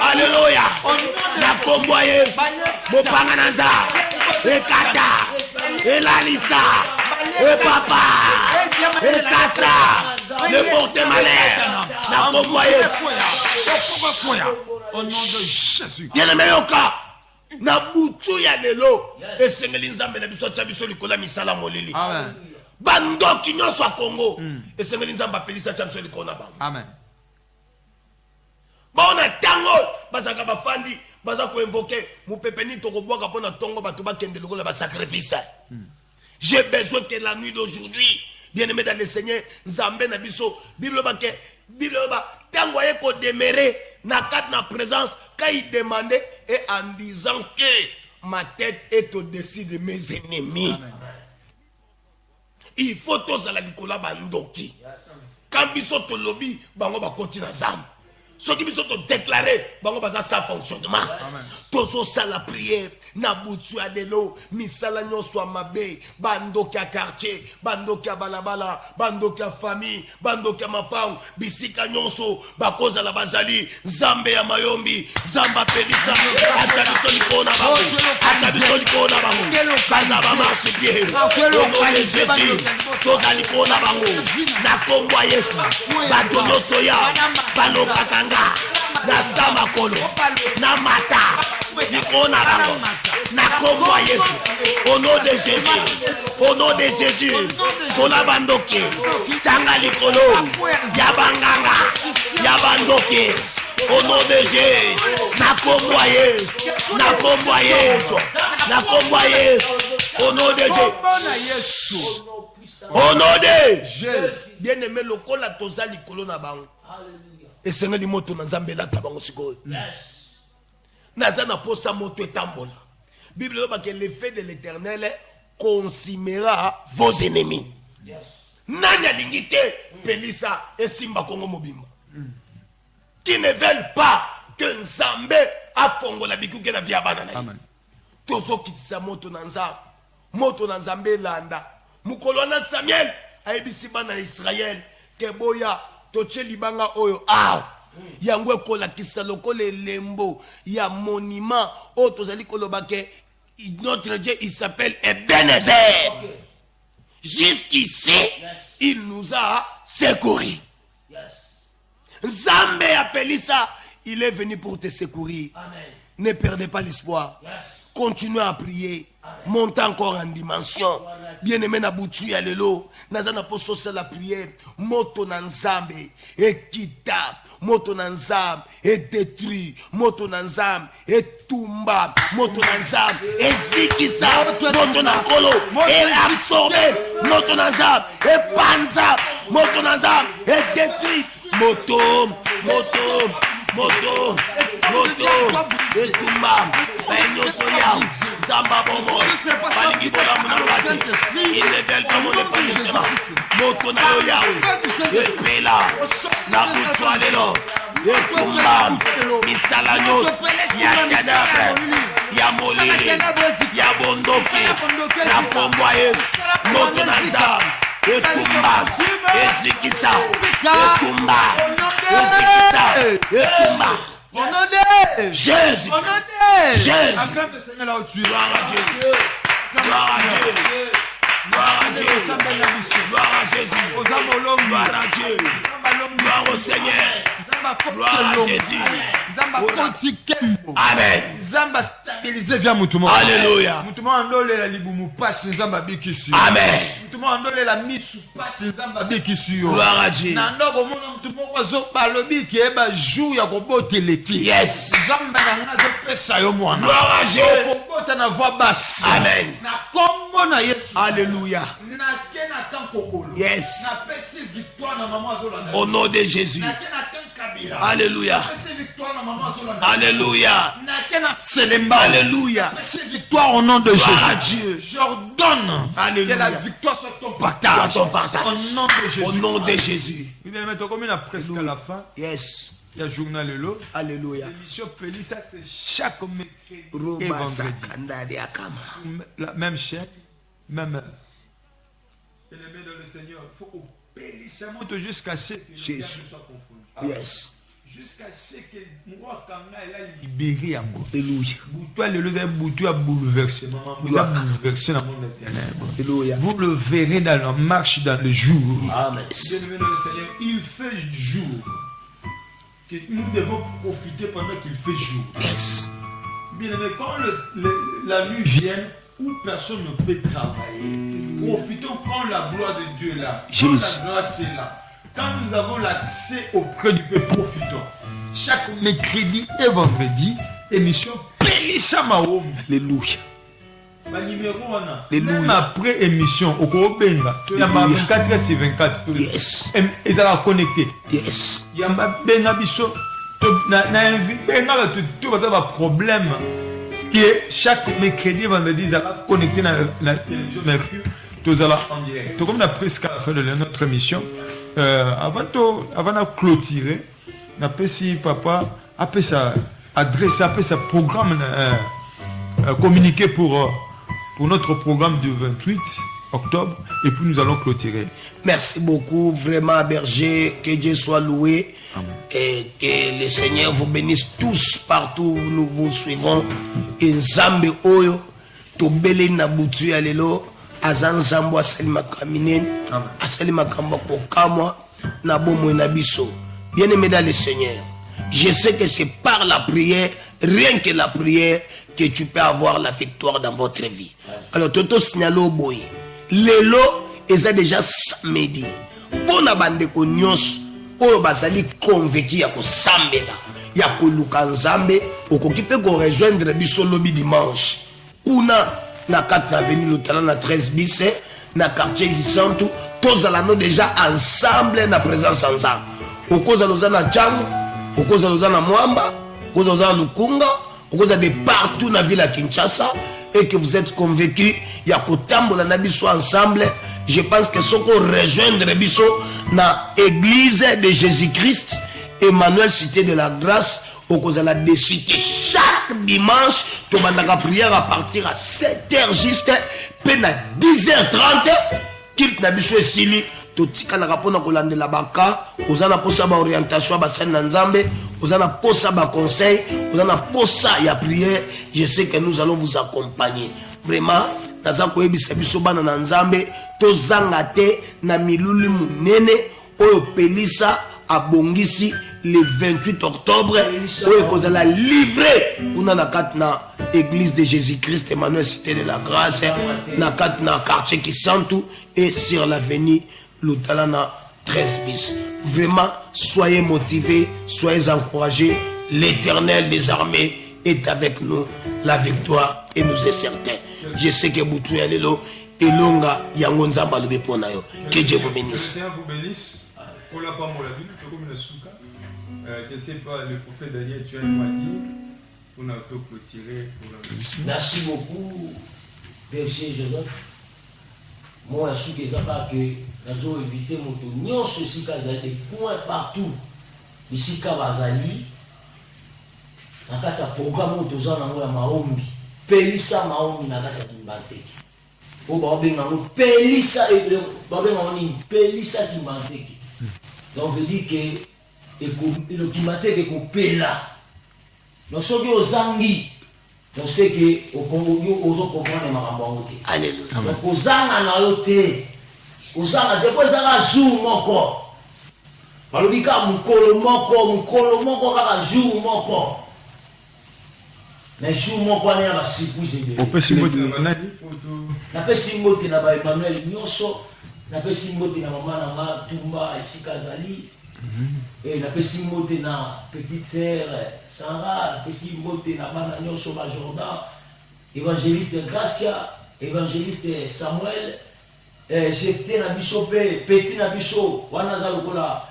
alléluia. Na kombo Yesu opanga na Nzamba ekata elalisa epapa esasa le porte malheur na kombo Yesu au nom de Jésus. Bien aimé yoka na butu ya lelo esengeli Nzambe na biso tya biso likola misala molili. Amen. Bandoki nyonso a Congo esengeli Nzambe apelisa tya biso likola bango. Amen. Bona tango bazaka bafandi baza ko invoquer mupepeni to kobwaka pona tongo bato bakende likola ba sacrifice. J'ai besoin que la nuit d'aujourd'hui, bien-aimé dans le Seigneur, Nzambe na biso Bible ba tango ye ko demeurer na kat na présence quand il demandait et en disant que ma tête est au-dessus de mes ennemis. Amen. Il faut tous à la likola bandoki. Quand biso to lobby bango ba continue ensemble. Ce qui biso to déclarer bango ba ça fonctionnement. Tous ça la prière na butu adelo misala nyonso mabe bandoki a quartier bandoki a balabala bandoki a famille bandoki a mapang bisika nyonso bakoza la bazali Nzambe ya mayombi Nzamba pelisa acha biso likona bango acha biso likona bango baza ba marche bien au nom de Jésus toza likona bango na kombo Yesu bato nyonso ya baloka kanga na sama kolo na mata likolo na bango na kombo ya Yesu. Au nom de Jésus, au nom de Jésus, kola bandoke tanga likolo ya banganga ya bandoke. Au nom de Jésus, na kombo ya Yesu, na kombo ya Yesu, na kombo ya Yesu. Au nom de Jésus, au nom de Jésus. Bien aimé lokola toza likolo na bango. Et Seigneur di moto na Nzambe la tabango sikoyo. Naza na posa moto etambola. Bible dit que l'effet de l'Éternel consumera vos ennemis. Nani alingite pelisa et simba kongo mobimba. Qui ne veulent pas que Nzambe afongola bikuke na via bana na. Amen. Tozo kitisa moto na Nzambe. Moto na Nzambe landa. Mukolo na Samuel ayebisi bana Israël ke boya toche libanga oyo yango ekolakisa lokola elembo ya monument oyo tozali koloba ke notre Dieu il s'appelle Ebenezer. Jusqu'ici il nous a secouru. Nzambe appelle ça, il est venu pour te secourir. Amen. Ne perdez pas l'espoir. Continuez à prier. Montez encore en dimension. Bien-aimé na butu ya lelo, nazana poso la prière. Moto na Nzambe et kita, moto na Nzambe et détruit, moto na Nzambe et tumba, moto na Nzambe et zikisa, moto na kolo et absorbé, moto na Nzambe et panza, moto na Nzambe et détruit, moto, moto, moto, moto et tumba. Zamba bobo, baliki bola munawati. Ils ne veulent pas mon épanouissement. Moto na yoya, epela, na butwa lelo, ekumba, misala nyos, ya kadabre, ya molili, ya bondoki, na pombo Yesu, moto na Nzambe, ekumba, ezikisa, ekumba, ezikisa, ekumba. Au nom de Jésus. Au nom de Jésus. Acclame le Seigneur là où tu es. Gloire à Jésus. Gloire à Jésus. Gloire à Jésus. Gloire à Jésus. Gloire à Dieu. Gloire au Seigneur. Gloire à Jésus. Amen. Zamba stabiliser via mutumo. Alléluia. Mutumo andole la libumu passe Zamba bikisi. Amen. Mutumo andole la misu passe Zamba bikisi. Gloire à Dieu. Nandoko mona mutumo wazo balobi ki eba jour ya koboteleki. Yes. Zamba na ngazo pesa yo mwana. Gloire à Dieu. Kobota na voix basse. Amen. Na kombo na Yesu. Alléluia. Na kena kankokolo. Yes. Na pesi victoire na maman azolanda. Au nom de Jésus. Na kena kankabira. Alléluia. Na pesi victoire na maman azolanda. Alléluia. Na kena selemba. Alléluia. Pesi victoire au nom de Jésus. Gloire à Dieu. J'ordonne Alléluia. que la victoire soit ton partage. Soit ton partage. Au nom de Jésus. Au nom de Jésus. Oui, bien, mais comme il a presque à la fin. Yes. Il y a journal Lelo. Alléluia. L'émission Péli, ça c'est chaque mercredi et vendredi. La même chaîne, même heure. Bien-aimé dans le Seigneur, il faut au Péli, ça monte jusqu'à ce que Jésus soit confondu. Yes. Jusqu'à ce que moi, quand il a libéré à moi. Alléluia. Toi, le Lelo, Boutou a bouleversé. Vous avez bouleversé dans mon ténèbres. Alléluia. Vous le verrez dans la marche dans le jour. Amen. Bien-aimé dans le Seigneur, il fait jour. Que nous devons profiter pendant qu'il fait jour. Yes. Bien aimé, quand la nuit vient où personne ne peut travailler, profitons quand la gloire de Dieu est là. Quand la grâce est là. Quand nous avons l'accès auprès du peuple, profitons. Chaque mercredi et vendredi, émission Pelissa Maom. Alléluia. Ma numéro on a. Alléluia. Même après émission, au Kobenga, il y a 24 sur 24. Yes. Ils sont connectés. Yes. Il y a Benga Bisso. Benga tout va problème qui est chaque mercredi vendredi ils sont connectés dans la télévision Mercure. Tous allons en direct. Tout comme on a presque à la fin de notre émission. Avant de clôturer, on a si papa a sa adresse, a sa programme communiqué pour notre programme du 28 octobre et puis nous allons clôturer. Merci beaucoup, vraiment berger, que Dieu soit loué. Amen. Et que le Seigneur vous bénisse tous partout où nous vous suivons. Et Nzambe oyo to bele na butu ya lelo azan Nzambe asali makamine asali makambo kokamwa na bomo na biso. Bien-aimé dans le Seigneur, je sais que c'est par la prière rien que la prière, que tu peux avoir la victoire dans votre vie. Alors, Toto signalo boy. Lelo, ils ont déjà samedi. Bon abandeko nyos, oyo bazali convaincu ya ko sambela, ya ko luka nzambe, okoki pe ko rejoindre biso lobi dimanche. Kuna na 4 avenue Lutala na 13 bis, na quartier Gisantu, tous allons déjà ensemble na présence ensemble. Okoza lozana Changu, okoza lozana Mwamba, okoza lozana Lukunga, okoza de partout na ville à Kinshasa, et que vous êtes convaincus, il y a kotambo na biso ensemble. Je pense que ce qu'on rejoindre biso na église de Jésus-Christ, Emmanuel Cité de la Grâce, au cause de la décide chaque dimanche, tu vas la prière à partir à 7h juste, puis à 10h30, quitte na biso esili, tu tika na rapona kolande la baka, ozana posa ba orientation ba scène nzambe, ozana posa ba conseil, ozana posa ya prière, je sais que nous allons vous accompagner. Vraiment, naza koyebisa biso bana na nzambe, tozanga te na milulu munene oyo Pelisa abongisi le 28 octobre oyo kozala livré kuna na kat na église de Jésus-Christ Emmanuel Cité de la Grâce na kat na quartier Kisantu et sur l'avenue Lutala na 13 bis. Vraiment, soyez motivés, soyez encouragés. L'Éternel des armées est avec nous. La victoire et nous est certain. Je sais que Boutou Yalelo et Longa Yango Nzamba le Beponayo. Que Dieu vous bénisse. Vous bénisse. Je ne sais pas, le prophète Daniel, tu as dit, on a auto-clôturé pour la mission. Merci beaucoup, Berger Joseph. Moi, je suis que ça va que nous avons évité mon tour. Nous avons aussi des points partout. Ici, Kawazali, dans le programme où nous avons Maombi. Pelisa Maombi na kata Kimbanseki. O babenga ngo Pelisa et babenga ngo Pelisa Kimbanseki. Donc veut dire que le Kimbanseki ko pela. Donc soki ozangi, on sait que au Congo ozo comprendre makambo ngote. Alléluia. Donc ozanga na yote. Ozanga depuis zanga jour moko. Balobika mukolo moko kaka jour moko. Mais jour mon quoi n'est pas surprise. On peut s'y motiver. On peut s'y motiver na ba Emmanuel Nyonso, on peut s'y motiver na maman na Tumba ici Kazali, et on peut s'y motiver na petite sœur Sandra, on peut s'y motiver na bana Nyonso ba Jordan, évangéliste Gracia, évangéliste Samuel, j'étais na biso petit na biso, wana za lokola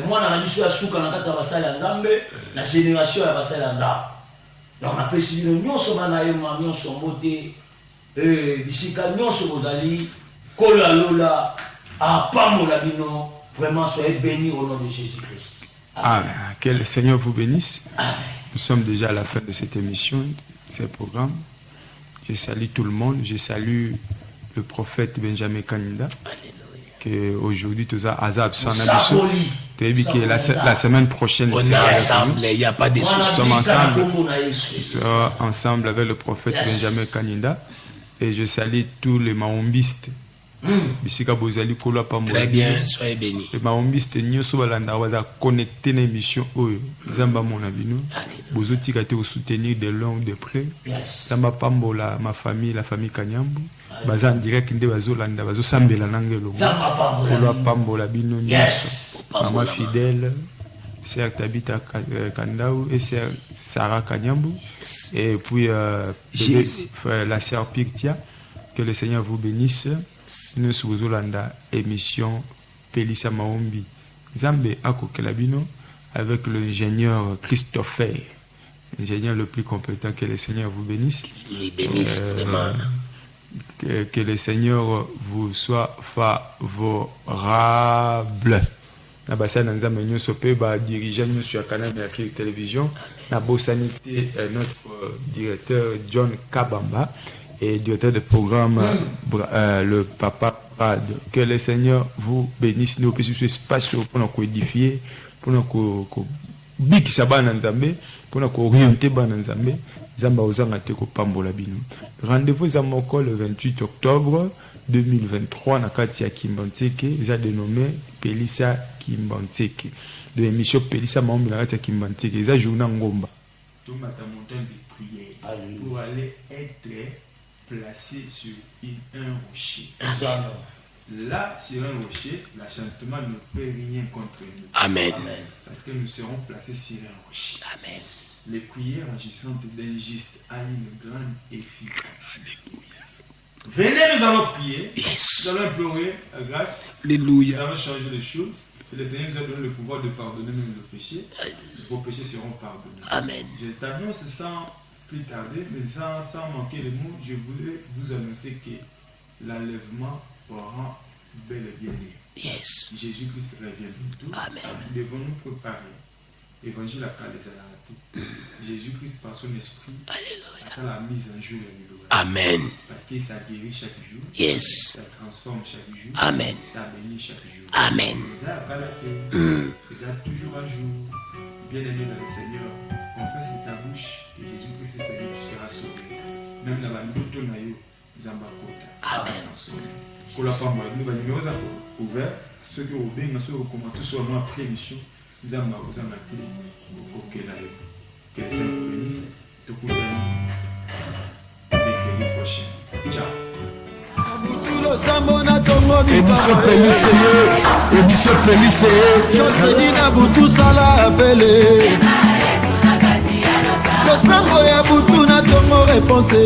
moi na biso ya suka na kata basala nzambe, la génération ya basala nzambe. Donc, on a pu suivre nous sommes nous sommes motés, bisika nous sommes allés, kola lola, à Pamolabino, vraiment soyez bénis au nom de Jésus-Christ. Amen. Que le Seigneur vous bénisse. Amen. Nous sommes déjà à la fin de cette émission, de ce programme. Je salue tout le monde. Je salue le prophète Benjamin Kanida. Que aujourd'hui tout ça azab sans ambition. Que la semaine prochaine on est ensemble, il n'y a pas de soucis. Nous sommes ensemble. Nous sommes ensemble avec le prophète Benjamin Kanida. Et je salue tous les maombistes. Très bien, soyez bénis. Les maombistes nous sommes connectés à l'émission. Zamba mon abino. Vous avez soutenir de loin ou de près. Zamba Pambola, ma famille, la famille Kanyambu. Bazan direct nde bazolanda bazosambela nangelo kolwa pambola bino nyonso mama fidèle sœur Tabita Kandau et sœur Sarah Kanyambu et puis la sœur Pictia. Que le Seigneur vous bénisse. Nous sommes bazolanda émission Pelisa Maombi Nzambe akokela bino avec l'ingénieur Christopher, ingénieur le plus compétent. Que le Seigneur vous bénisse. Il bénisse vraiment. Que le Seigneur vous soit favorable. Na basa na nzambe nyonso pe ba dirigeant nyonso ya Canal Mercure Télévision, na bosanité notre directeur John Kabamba et directeur de programme le papa Brad. Que le Seigneur vous bénisse. Nous puissions ce espace pour nous édifier, pour nous bikisa bana nzambe, pour nous orienter bana nzambe. Rendez-vous à Moko le 28 octobre 2023 na kati ya Kimbanteke, ils ont dénommé Pelisa Kimbanteke. De l'émission Pelisa Maombi na kati ya Kimbanteke, ils ont journée ngomba. tombe à ta montagne de prière pour aller être placé sur un rocher. Là, sur un rocher, l'achantement ne peut rien contre nous. Amen. Parce que nous serons placés sur un rocher. Amen. Les prières agissantes d'un juste a une grande efficacité. Venez, nous allons prier. Yes. Nous allons implorer la grâce. Alléluia. Nous allons changer les choses. Et le Seigneur nous a donné le pouvoir de pardonner même nos péchés. Vos péchés seront pardonnés. Amen. Je t'annonce sans plus tarder, mais sans manquer les mots, je voulais vous annoncer que l'enlèvement aura bel et bien lieu. Yes. Jésus-Christ revient bientôt. Amen. Nous devons nous préparer. Évangile à Calais. Jésus-Christ par son esprit a la mise en jour et nous. Amen. Parce qu'il ça guérit chaque jour. Yes. Ça transforme chaque jour. Amen. Ça bénit chaque jour. Amen. Ça a toujours un jour. Bien-aimé dans le Seigneur, confesse de ta bouche que Jésus-Christ est Seigneur, tu seras sauvé. Même dans la minute où nous avons Amen. Pour la femme, nous avons numéros ouverts. Ceux qui ont bien, ceux qui ont commenté sur nous après l'émission, nous avons maté au Kélaï. Que le Seigneur vous bénisse. Te couvre mercredi prochain. Ciao. Émission Pélicé, José na butu sala apele Losango ya butu na tongo réponse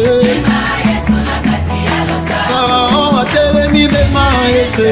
Pharaon a telemi bema ete